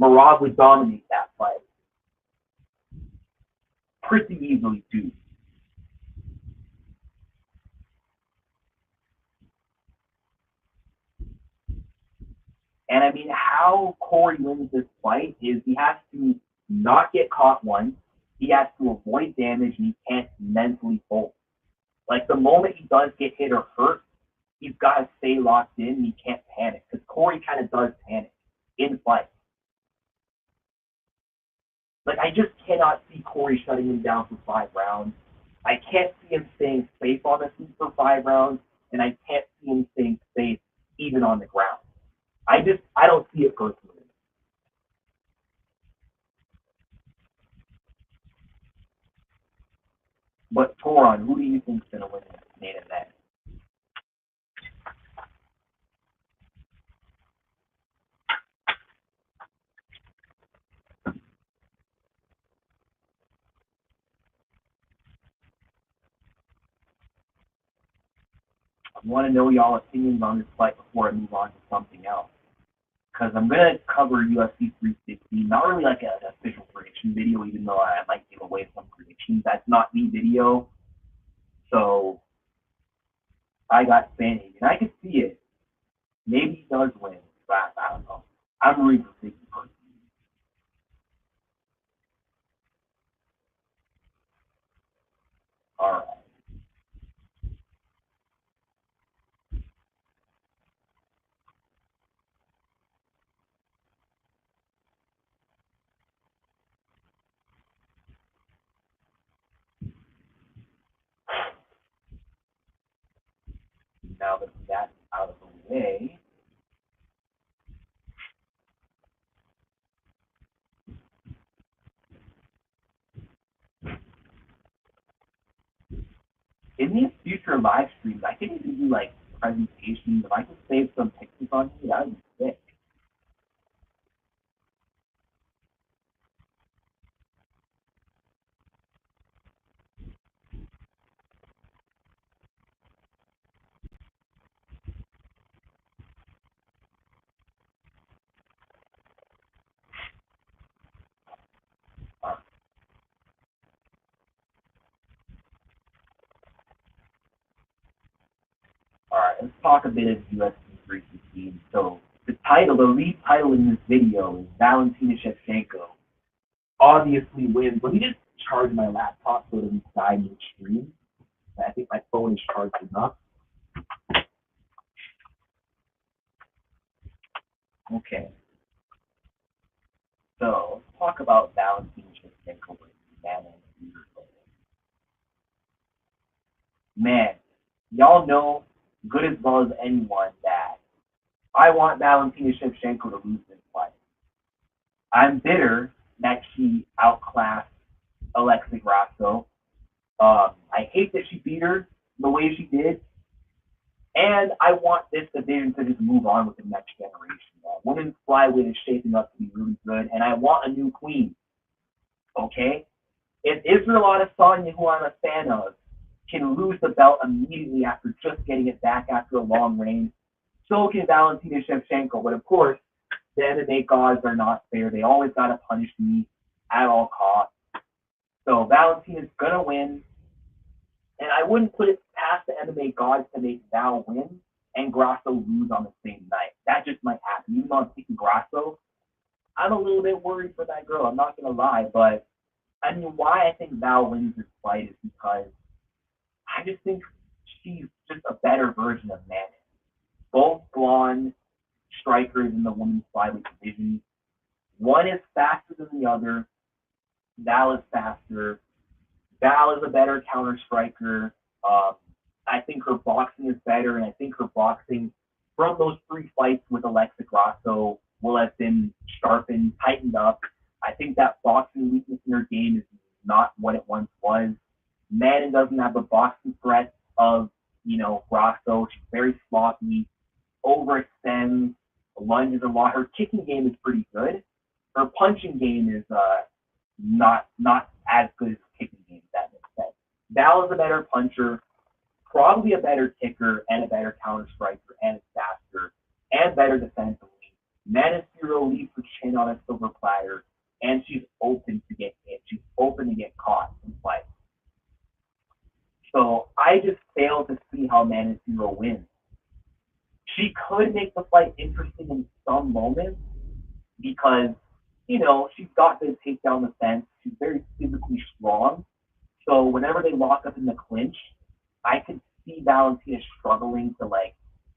Marab would dominate that fight pretty easily too. And I mean, how Cory wins this fight is he has to not get caught once, he has to avoid damage, and he can't mentally fold. Like the moment he does get hit or hurt, he's got to stay locked in and he can't panic because Cory kind of does panic in fight. Like I just cannot see Cory shutting him down for 5 rounds. I can't see him staying safe on the feet for 5 rounds, and I can't see him staying safe even on the ground. I don't see it personally. But Toron, who do you think is going to win this main event? I want to know y'all opinions on this fight before I move on to something else. Because I'm going to cover UFC 360, not really like an official prediction video, even though I might give away some predictions. That's not me video. So I got Fanny, and I can see it. Maybe he does win. But I don't know. I'm rooting for Figgy personally. All right. Now that that's out of the way, in these future live streams, I can even do like presentations. If I could save some pictures on you, that would be sick. Uh, all right, let's talk a bit of UFC 316. So the lead title in this video is Valentina Shevchenko. Obviously wins. Let me just charge my laptop so it doesn't die midstream. I think my phone is charged enough. Okay. So let's talk about Valentina Shevchenko versus Amanda. Man, y'all know good as well as anyone that I want Valentina Shevchenko to lose this fight. I'm bitter that she outclassed Alexa Grasso. I hate that she beat her the way she did, and I want this division to just move on with the next generation. Women's flyweight is shaping up to be really good, and I want a new queen. Okay, if Israel Adesanya, who I'm a fan of, can lose the belt immediately after just getting it back after a long reign, so can Valentina Shevchenko. But of course, the MMA gods are not fair. They always got to punish me at all costs. So Valentina's going to win. And I wouldn't put it past the MMA gods to make Val win and Grasso lose on the same night. That just might happen. Even though I'm picking Grasso, I'm a little bit worried for that girl. I'm not going to lie. But, I mean, why I think Val wins this fight is because I just think she's just a better version of Manon. Both blonde strikers in the women's flyweight division. One is faster than the other. Val is faster. Val is a better counter striker. I think her boxing is better, and I think her boxing from those 3 fights with Alexa Grasso will have been sharpened, tightened up. I think that boxing weakness in her game is not what it once was. Madden doesn't have the boxing threat of, Grasso. She's very sloppy, overextends, lunges a lot. Her kicking game is pretty good. Her punching game is not as good as her kicking game, if that makes sense. Val is a better puncher, probably a better kicker, and a better counter striker, and is faster, and better defensively. Madden Zero leaves the chin on a silver platter, and she's open to get hit. She's open to get caught in fight. So I just fail to see how Man Zero wins. She could make the fight interesting in some moments because, she's got good takedown defense. She's very physically strong. So whenever they lock up in the clinch, I could see Valentina struggling to like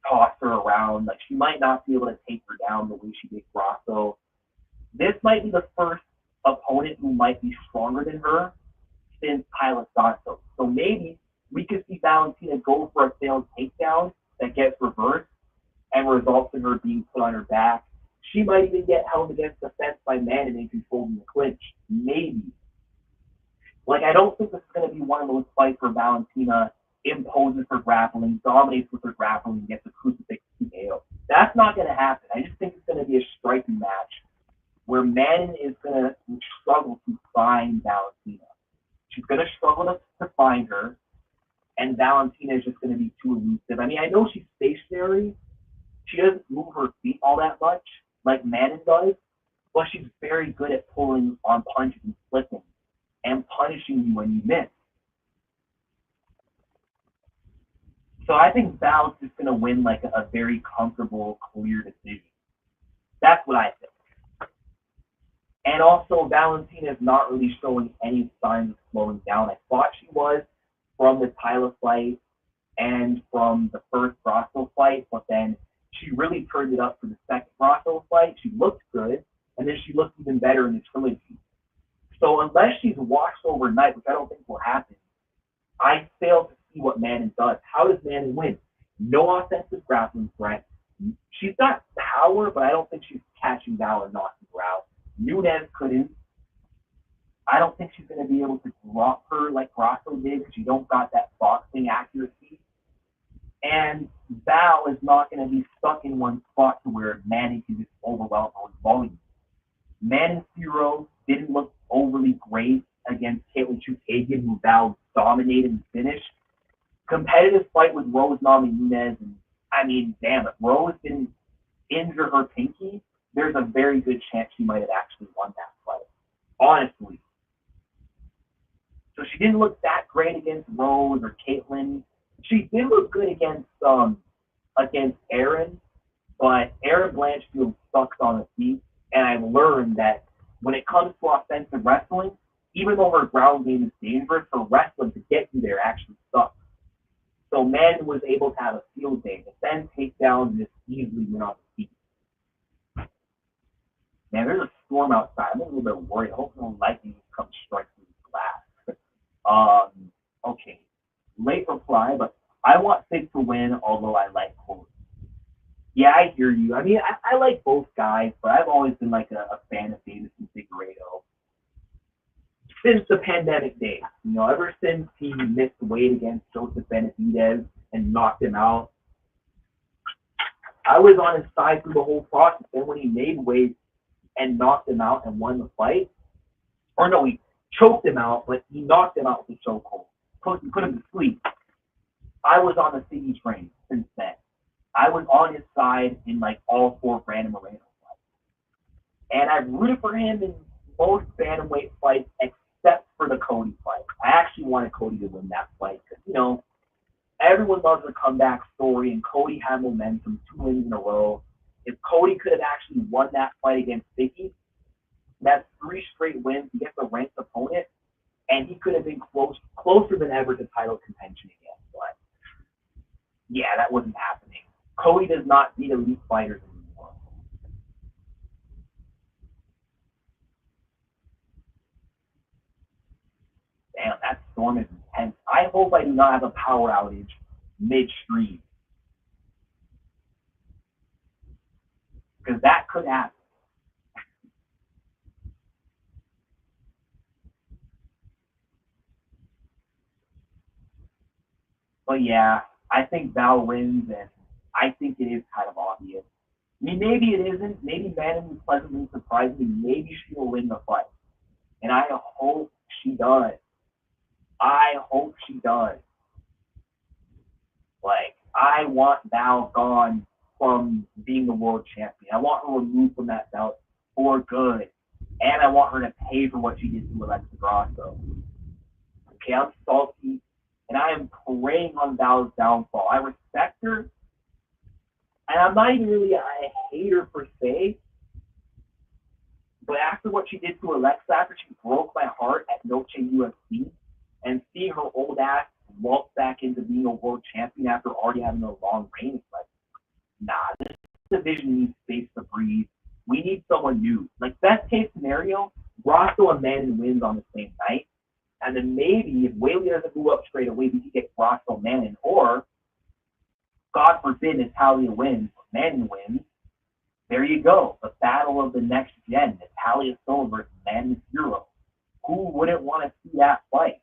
toss her around. Like she might not be able to take her down the way she did Grasso. This might be the first opponent who might be stronger than her since Tyler Santos. So maybe we could see Valentina go for a failed takedown that gets reversed and results in her being put on her back. She might even get held against the fence by Manning and controlled in the clinch. Maybe. Like, I don't think this is going to be one of those fights where Valentina imposes her grappling, dominates with her grappling, and gets a crucifix TKO. That's not going to happen. I just think it's going to be a striking match where Manning is going to struggle to find Valentina. She's going to struggle to find her, and Valentina is just going to be too elusive. I mean, I know she's stationary. She doesn't move her feet all that much like Manning does, but she's very good at pulling on punches and flipping and punishing you when you miss. So I think Val's just going to win like a very comfortable, clear decision. That's what I think. And also, Valentina is not really showing any signs of slowing down. I thought she was from the Tyler fight and from the first Grasso fight, but then she really turned it up for the second Grasso fight. She looked good, and then she looked even better in the trilogy. So unless she's washed overnight, which I don't think will happen, I fail to see what Manning does. How does Manning win? No offensive grappling threat. She's got power, but I don't think she's catching Val or knocking her out. Nunes couldn't. I don't think she's going to be able to drop her like Grasso did because you don't got that boxing accuracy. And Val is not going to be stuck in one spot to where Manning can just overwhelm her with volume. Manning Zero didn't look overly great against Caitlin Chukagian, who Val dominated and finished. Competitive fight with Rose Namajunas, and I mean, damn, if Rose didn't injure her pinky, there's a very good chance she might have actually won that fight. Honestly. So she didn't look that great against Rose or Caitlin. She did look good against Erin, but Erin Blanchfield sucks on the feet, and I've learned that when it comes to offensive wrestling, even though her ground game is dangerous, her wrestling to get you there actually sucks. So Manning was able to have a field day, defend takedowns, and just easily win on the feet. Man, there's a storm outside. I'm a little bit worried. I hope no lightning comes strike through the glass. Okay. Late reply, but I want Fig to win, although I like Cory. Yeah, I hear you. I mean, I like both guys, but I've always been like a fan of Davis and Figueiredo since the pandemic days. Ever since he missed weight against Joseph Benavidez and knocked him out, I was on his side through the whole process. Then when he made weight and knocked him out and won the fight, or no, he choked him out, but he knocked him out with a chokehold. He put him to sleep. I was on the Figgy train since then. I was on his side in like all four Brandon Moreno fights. And I've rooted for him in most bantamweight fights except for the Cody fight. I actually wanted Cody to win that fight because, everyone loves a comeback story, and Cody had momentum, 2 wins in a row. If Cody could have actually won that fight against Figgy, that's 3 straight wins. He gets a ranked opponent, and he could have been closer than ever to title contention again. But yeah, that wasn't happening. Cody does not beat elite fighters anymore. Damn, that storm is intense. I hope I do not have a power outage midstream, because that could happen. But yeah, I think Val wins, and I think it is kind of obvious. I mean, maybe it isn't. Maybe Manning will pleasantly surprise me. Maybe she will win the fight. And I hope she does. I hope she does. Like, I want Val gone from being the world champion. I want her removed from that belt for good. And I want her to pay for what she did to Alexa Grasso. Okay, I'm salty, and I am preying on Val's downfall. I respect her, and I'm not even really a hater per se, but after what she did to Alexa, after she broke my heart at Noche UFC, and seeing her old ass walk back into being a world champion after already having a long reign, it's like, nah, this division needs space to breathe. We need someone new. Like, best case scenario, Grasso and Manning wins on the same night. And then maybe if Whaley doesn't move up straight away, we could get Grasso Manning. Or, God forbid, Natalia wins, Manning wins. There you go. The battle of the next gen. Natalia Silva versus Manning Hero. Who wouldn't want to see that fight?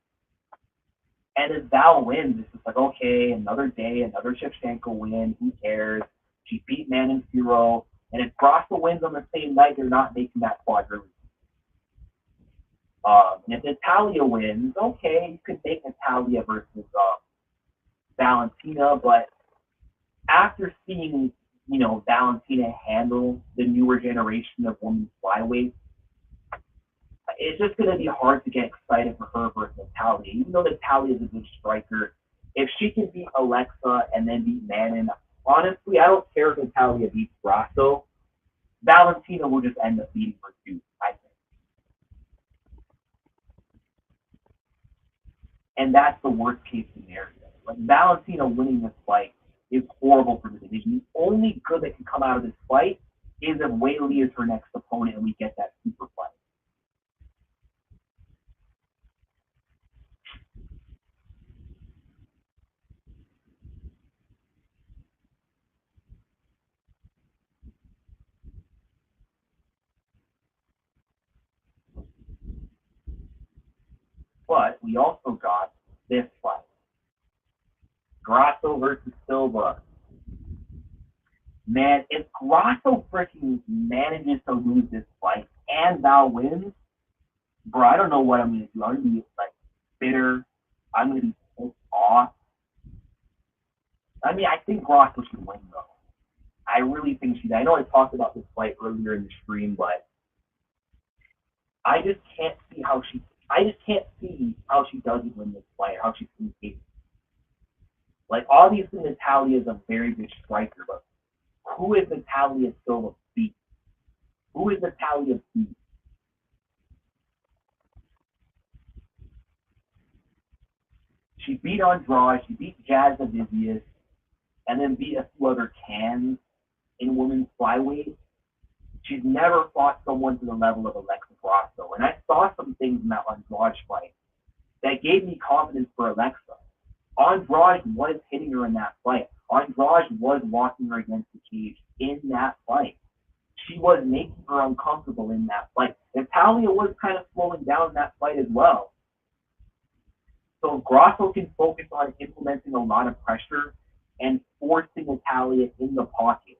And if Val wins, it's just like, okay, another day, another Shevchenko win. Who cares? She beat Manning Hero. And if Grasso wins on the same night, they're not making that quadrilogy. And if Natalia wins, okay, you could make Natalia versus Valentina, but after seeing, Valentina handle the newer generation of women's flyweight, it's just going to be hard to get excited for her versus Natalia. Even though Natalia is a good striker, if she can beat Alexa and then beat Manning, honestly, I don't care if Natalia beats Grasso. Valentina will just end up beating her too, I think. And that's the worst case scenario. Like, Valentina winning this fight is horrible for the division. The only good that can come out of this fight is if Whaley is her next opponent and we get that super fight. But we also got this fight. Grasso versus Silva. Man, if Grasso freaking manages to lose this fight and Val wins, bro, I don't know what I'm going to do. I'm going to be, like, bitter. I'm going to be pissed off. I mean, I think Grasso should win, though. I really think she. I know I talked about this fight earlier in the stream, but I just can't see how she. I just can't see how she doesn't win this fight, how she's capable. Like, obviously, Natalia is a very good striker, but who is Natalia Silva beat? Who is Natalia beat? She beat Andrade, she beat Jazz Avizius, and then beat a few other cans in women's flyweight. She's never fought someone to the level of Alexa Grasso. And I saw some things in that Andrade fight that gave me confidence for Alexa. Andrade was hitting her in that fight. Andrade was walking her against the cage in that fight. She was making her uncomfortable in that fight. Natalia was kind of slowing down in that fight as well. So Grasso can focus on implementing a lot of pressure and forcing Natalia in the pocket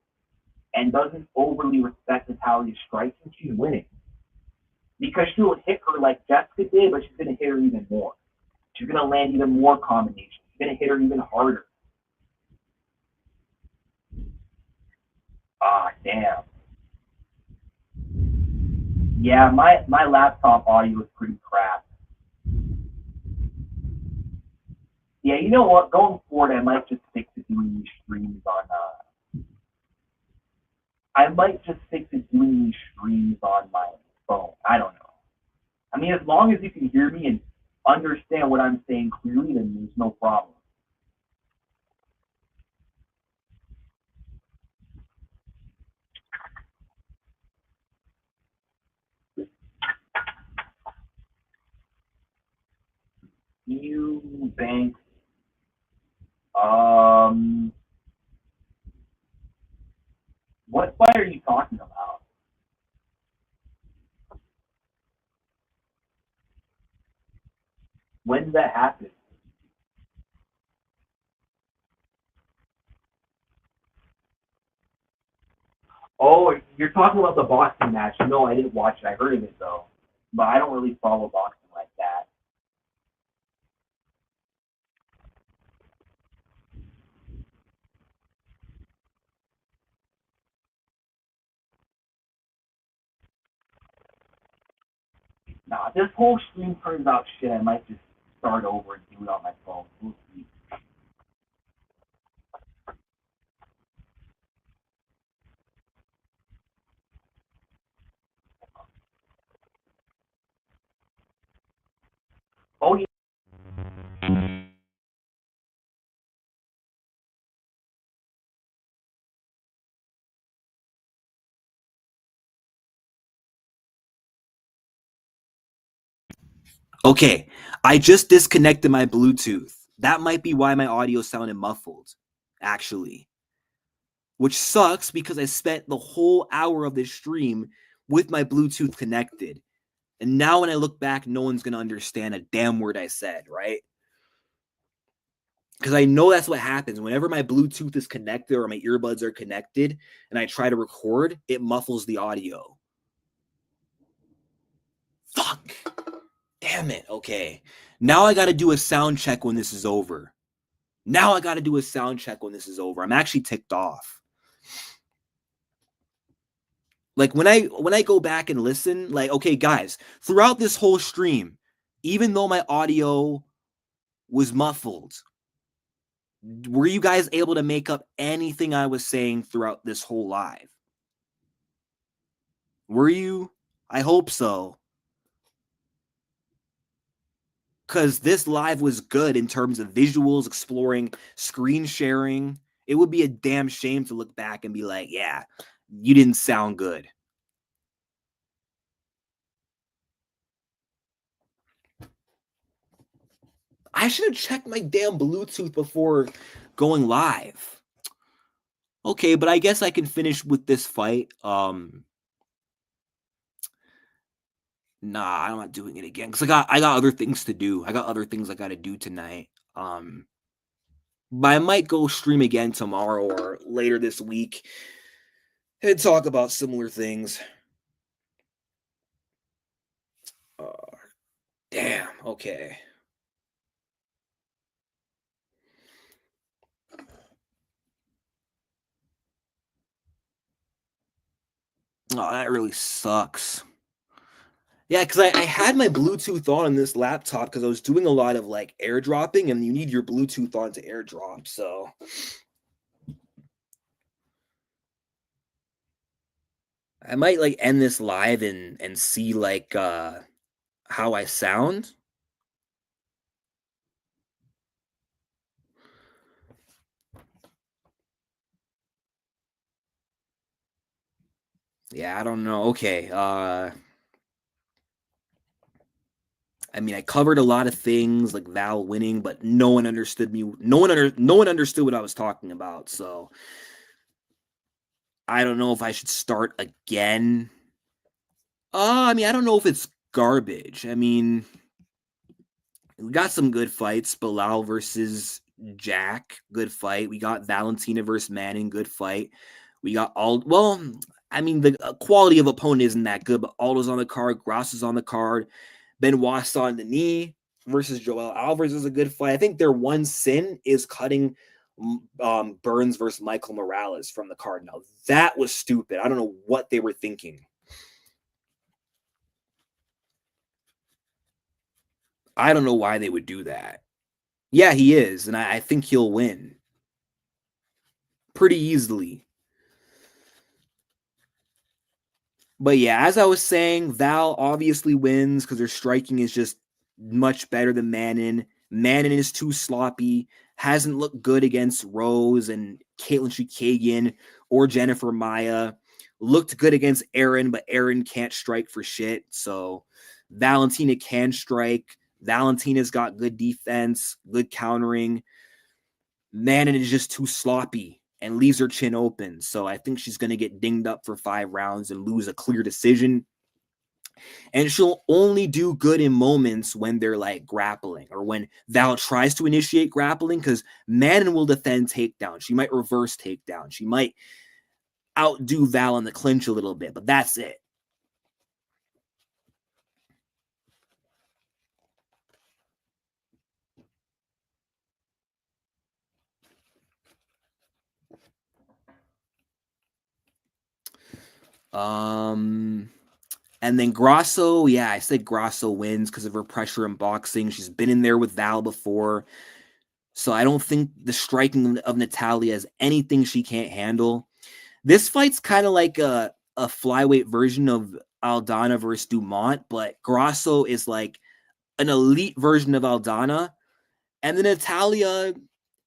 and doesn't overly respect Natalia's strikes, and she's winning. Because she'll hit her like Jessica did, but she's going to hit her even more. She's going to land even more combinations. She's going to hit her even harder. Ah, damn. Yeah, my laptop audio is pretty crap. Yeah, you know what? Going forward, I might just stick to doing these streams on. I might just stick to doing these streams on my phone. I don't know. I mean, as long as you can hear me and understand what I'm saying clearly, then there's no problem. Banks. Um, what fight are you talking about? When did that happen? Oh, you're talking about the boxing match. No, I didn't watch it. I heard of it though, but I don't really follow boxing like that. this whole stream turns out shit, I might just start over and do it on my phone. We'll see. Oh yeah. Okay, I just disconnected my Bluetooth. That might be why my audio sounded muffled, actually. Which sucks because I spent the whole hour of this stream with my Bluetooth connected. And now when I look back, no one's going to understand a damn word I said, right? Because I know that's what happens. Whenever my Bluetooth is connected or my earbuds are connected and I try to record, it muffles the audio. Fuck. Damn it. Okay. Now I got to do a sound check when this is over. Now I got to do a sound check when this is over. I'm actually ticked off. Like when I go back and listen, like, okay, guys, throughout this whole stream, even though my audio was muffled, were you guys able to make up anything I was saying throughout this whole live? Were you? I hope so. Because this live was good in terms of visuals, exploring, screen sharing. It would be a damn shame to look back and be like, yeah, you didn't sound good. I should have checked my damn Bluetooth before going live. Okay, but I guess I can finish with this fight. Nah, I'm not doing it again because I got other things to do. I got other things I got to do tonight. But I might go stream again tomorrow or later this week and talk about similar things. Damn. Okay. Oh, that really sucks. Yeah, because I had my Bluetooth on this laptop because I was doing a lot of like airdropping, and you need your Bluetooth on to airdrop. So I might like end this live and see like how I sound. Yeah, I don't know. Okay. I mean, I covered a lot of things like Val winning, but no one understood me. No one understood what I was talking about. So I don't know if I should start again. I mean, I don't know if it's garbage. I mean, we got some good fights. Bilal versus Jack, good fight. We got Valentina versus Manning, good fight. We got all well. I mean, the quality of opponent isn't that good, but Aldo's on the card, Gross is on the card. Benoit's on the knee versus Joel Alvarez is a good fight. I think their one sin is cutting Burns versus Michael Morales from the card. Now that was stupid. I don't know what they were thinking. I don't know why they would do that. Yeah, he is, and I think he'll win pretty easily. But yeah, as I was saying, Val obviously wins because her striking is just much better than Manon. Manon is too sloppy, hasn't looked good against Rose and Caitlin Chukagian or Jennifer Maya. Looked good against Aaron, but Aaron can't strike for shit. So Valentina can strike. Valentina's got good defense, good countering. Manon is just too sloppy and leaves her chin open. So I think she's going to get dinged up for 5 rounds and lose a clear decision. And she'll only do good in moments when they're like grappling or when Val tries to initiate grappling because Manon will defend takedown. She might reverse takedown. She might outdo Val in the clinch a little bit, but that's it. Um, And then Grasso, yeah, I said Grasso wins because of her pressure in boxing. She's been in there with Val before. So I don't think the striking of Natalia is anything she can't handle. This fight's kind of like a flyweight version of Aldana versus Dumont, but Grasso is like an elite version of Aldana. And then Natalia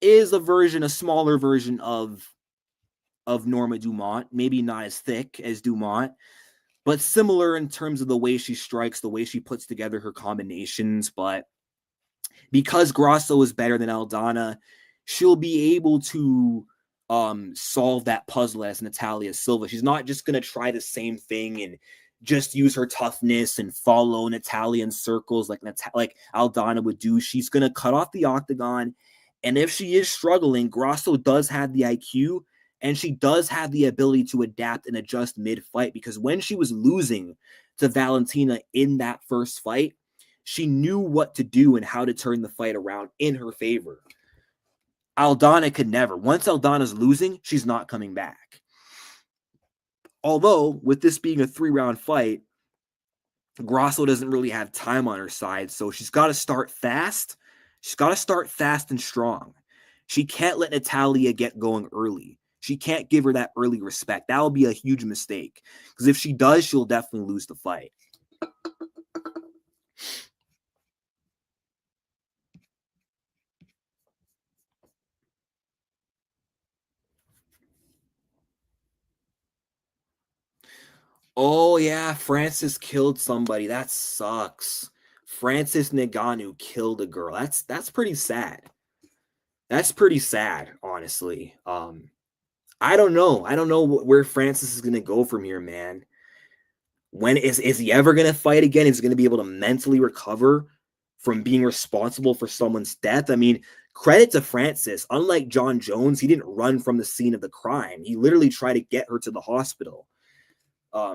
is a smaller version of Norma Dumont, maybe not as thick as Dumont, but similar in terms of the way she strikes, the way she puts together her combinations. But because Grasso is better than Aldana, she'll be able to solve that puzzle as Natalia Silva. She's not just going to try the same thing and just use her toughness and follow Natalia in circles like Aldana would do. She's going to cut off the octagon. And if she is struggling, Grasso does have the IQ and she does have the ability to adapt and adjust mid-fight, because when she was losing to Valentina in that first fight, she knew what to do and how to turn the fight around in her favor. Aldana could never. Once Aldana's losing, she's not coming back. Although, with this being a 3-round fight, Grasso doesn't really have time on her side, so she's got to start fast. She's got to start fast and strong. She can't let Natalia get going early. She can't give her that early respect. That will be a huge mistake, because if she does, she'll definitely lose the fight. Oh, yeah, Francis killed somebody. That sucks. Francis Ngannou killed a girl. That's pretty sad. That's pretty sad, honestly. I don't know. I don't know where Francis is going to go from here, man. When is he ever going to fight again? Is he going to be able to mentally recover from being responsible for someone's death? I mean, credit to Francis. Unlike John Jones, he didn't run from the scene of the crime. He literally tried to get her to the hospital.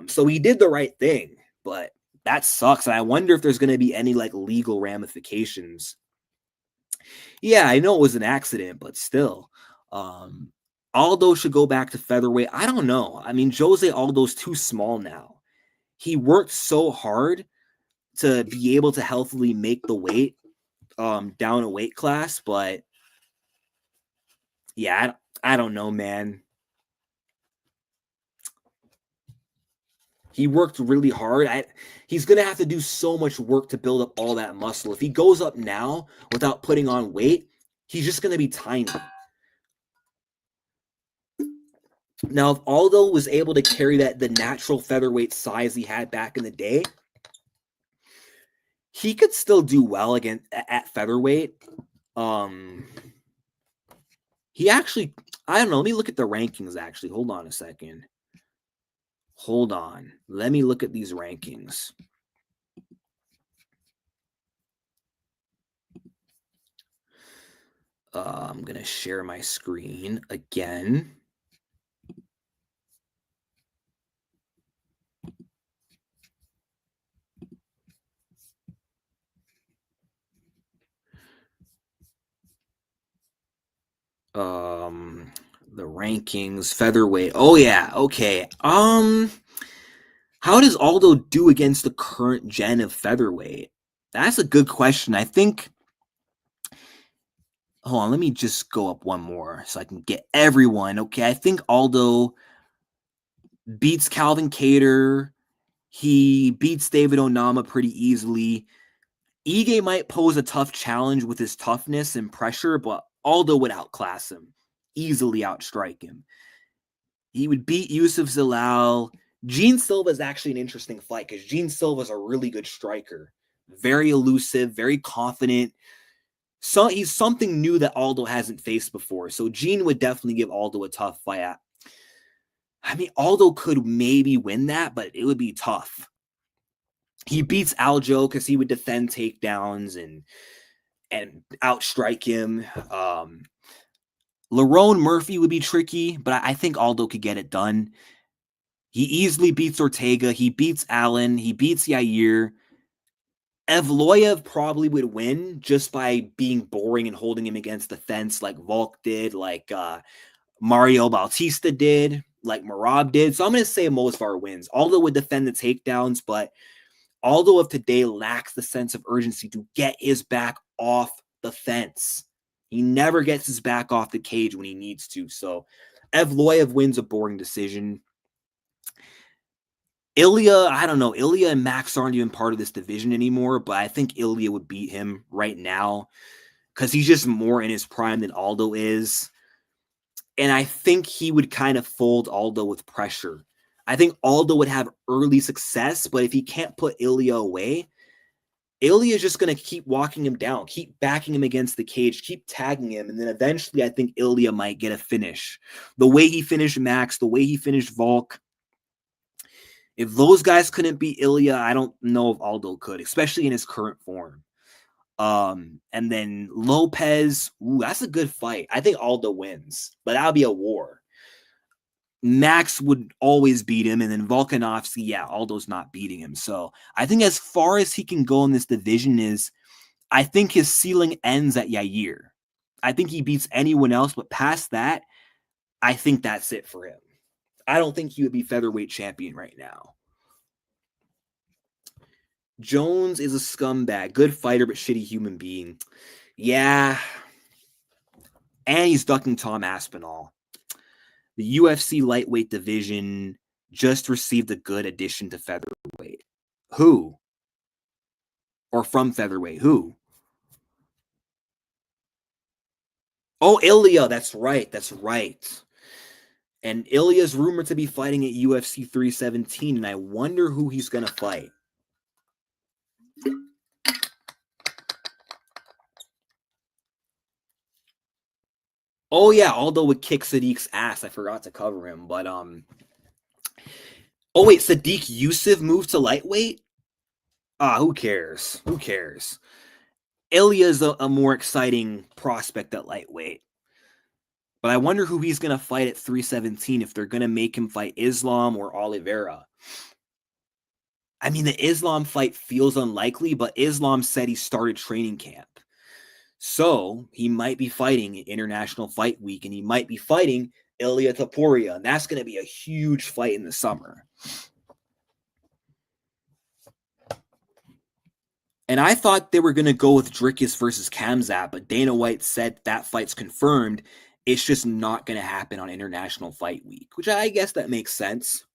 So he did the right thing, but that sucks. And I wonder if there's going to be any like legal ramifications. Yeah, I know it was an accident, but still. Aldo should go back to featherweight. I don't know. I mean, Jose Aldo's too small now. He worked so hard to be able to healthily make the weight down a weight class, but yeah, I don't know, man. He worked really hard. He's going to have to do so much work to build up all that muscle. If he goes up now without putting on weight, he's just going to be tiny. Now, if Aldo was able to carry the natural featherweight size he had back in the day, he could still do well again at featherweight. He actually, I don't know. Let me look at the rankings, actually. Hold on a second. Hold on. Let me look at these rankings. I'm going to share my screen again. The rankings, featherweight. Oh yeah, okay. How does Aldo do against the current gen of featherweight? That's a good question. I think. Hold on, let me just go up one more so I can get everyone. Okay, I think Aldo beats Calvin Kattar. He beats David Onama pretty easily. Ige might pose a tough challenge with his toughness and pressure, but Aldo would outclass him, easily outstrike him. He would beat Yusuf Zalal. Gene Silva is actually an interesting fight because Gene Silva is a really good striker. Very elusive, very confident. So he's something new that Aldo hasn't faced before. So Gene would definitely give Aldo a tough fight. I mean, Aldo could maybe win that, but it would be tough. He beats Aljo because he would defend takedowns and outstrike him. Lerone Murphy would be tricky, but I think Aldo could get it done. He easily beats Ortega. He beats Allen. He beats Yair. Evloev probably would win just by being boring and holding him against the fence like Volk did, like Mario Bautista did. like Marab did. So I'm going to say Mosvar wins. Aldo would defend the takedowns, but Aldo of today lacks the sense of urgency to get his back off the fence. He never gets his back off the cage when he needs to. So Evloev wins a boring decision. Ilya, I don't know. Ilya and Max aren't even part of this division anymore, but I think Ilya would beat him right now because he's just more in his prime than Aldo is. And I think he would kind of fold Aldo with pressure. I think Aldo would have early success, but if he can't put Ilya away, Ilya is just going to keep walking him down, keep backing him against the cage, keep tagging him, and then eventually I think Ilya might get a finish. The way he finished Max, the way he finished Volk, if those guys couldn't beat Ilya, I don't know if Aldo could, especially in his current form. And then Lopez, that's a good fight. I think Aldo wins, but that'll be a war. Max would always beat him, and then Volkanovski, yeah, Aldo's not beating him. So I think as far as he can go in this division is, I think his ceiling ends at Yair. I think he beats anyone else, but past that, I think that's it for him. I don't think he would be featherweight champion right now. Jones is a scumbag. Good fighter, but shitty human being. Yeah. And he's ducking Tom Aspinall. The UFC lightweight division just received a good addition to featherweight. Who? Or from featherweight? Who? Oh, Ilya. That's right. That's right. And Ilya's rumored to be fighting at UFC 317, and I wonder who he's going to fight. Oh, yeah, Aldo would kick Sadiq's ass. I forgot to cover him, but oh wait, Sadiq Yusuf moved to lightweight? Who cares? Who cares? Ilya's a more exciting prospect at lightweight. But I wonder who he's going to fight at 317, if they're going to make him fight Islam or Oliveira. I mean, the Islam fight feels unlikely, but Islam said he started training camp. So he might be fighting International Fight Week, and he might be fighting Ilya Topuria, and that's going to be a huge fight in the summer. And I thought they were going to go with Dricus versus Khamzat, but Dana White said that fight's confirmed. It's just not going to happen on International Fight Week, which I guess that makes sense.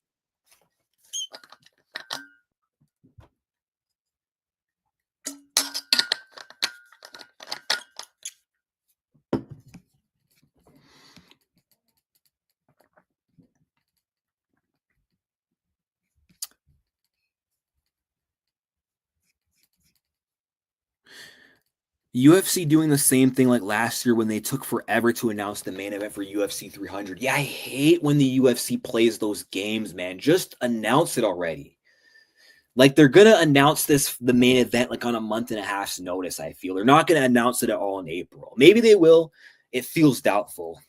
UFC doing the same thing like last year when they took forever to announce the main event for UFC 300. Yeah, I hate when the UFC plays those games, man. Just announce it already. Like, they're going to announce the main event, like, on a month and a half's notice, I feel. They're not going to announce it at all in April. Maybe they will. It feels doubtful.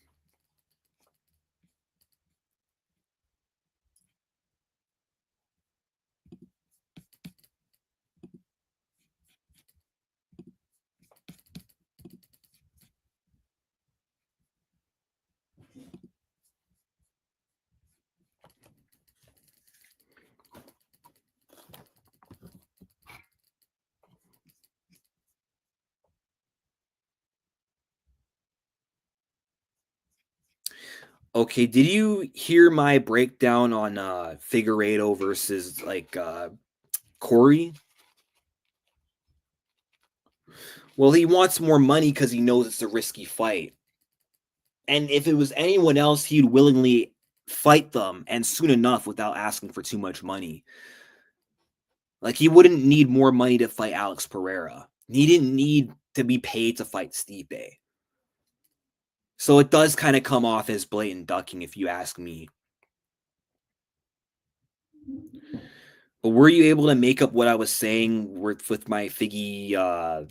Okay, did you hear my breakdown on Figueiredo versus Cory? Well, he wants more money because he knows it's a risky fight. And if it was anyone else, he'd willingly fight them, and soon enough, without asking for too much money. Like, he wouldn't need more money to fight Alex Pereira. He didn't need to be paid to fight Stipe. So it does kind of come off as blatant ducking, if you ask me. But were you able to make up what I was saying with my Figgy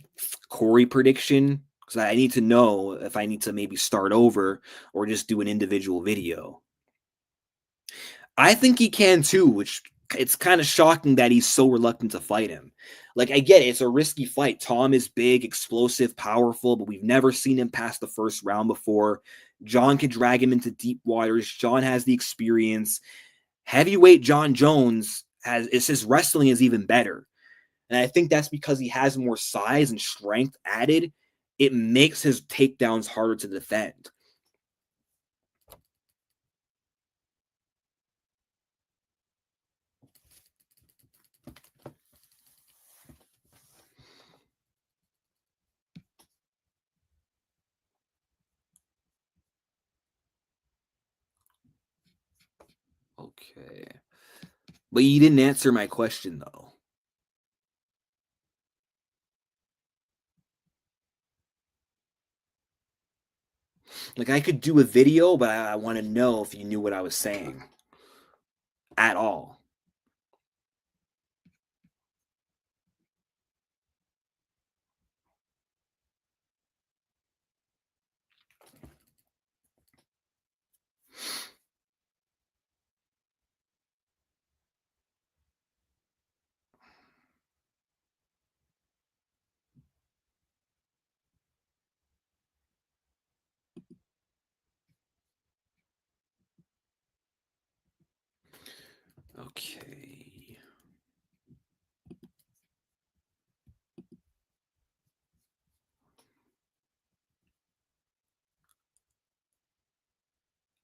Cory prediction? Because I need to know if I need to maybe start over or just do an individual video. I think he can too, which it's kind of shocking that he's so reluctant to fight him. Like, I get it, it's a risky fight. Tom is big, explosive, powerful, but we've never seen him pass the first round before. John can drag him into deep waters. John has the experience. Heavyweight John Jones his wrestling is even better. And I think that's because he has more size and strength added. It makes his takedowns harder to defend. Okay. But you didn't answer my question, though. Like, I could do a video, but I want to know if you knew what I was saying at all. Okay.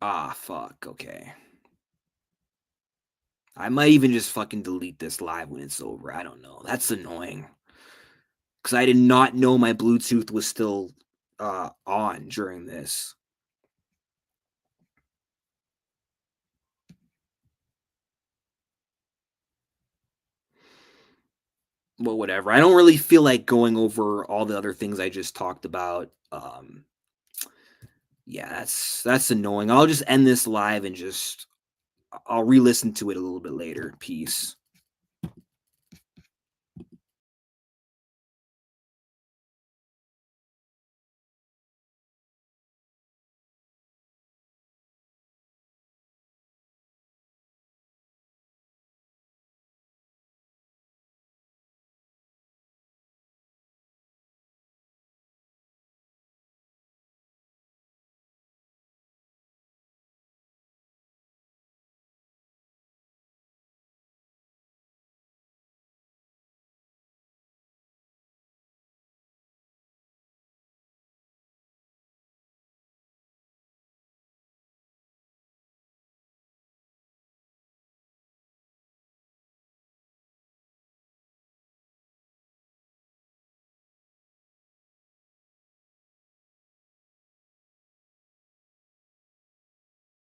Ah, fuck. Okay. I might even just fucking delete this live when it's over. I don't know. That's annoying. Because I did not know my Bluetooth was still on during this. Well, whatever. I don't really feel like going over all the other things I just talked about. Yeah, that's annoying. I'll just end this live and just I'll re-listen to it a little bit later. Peace.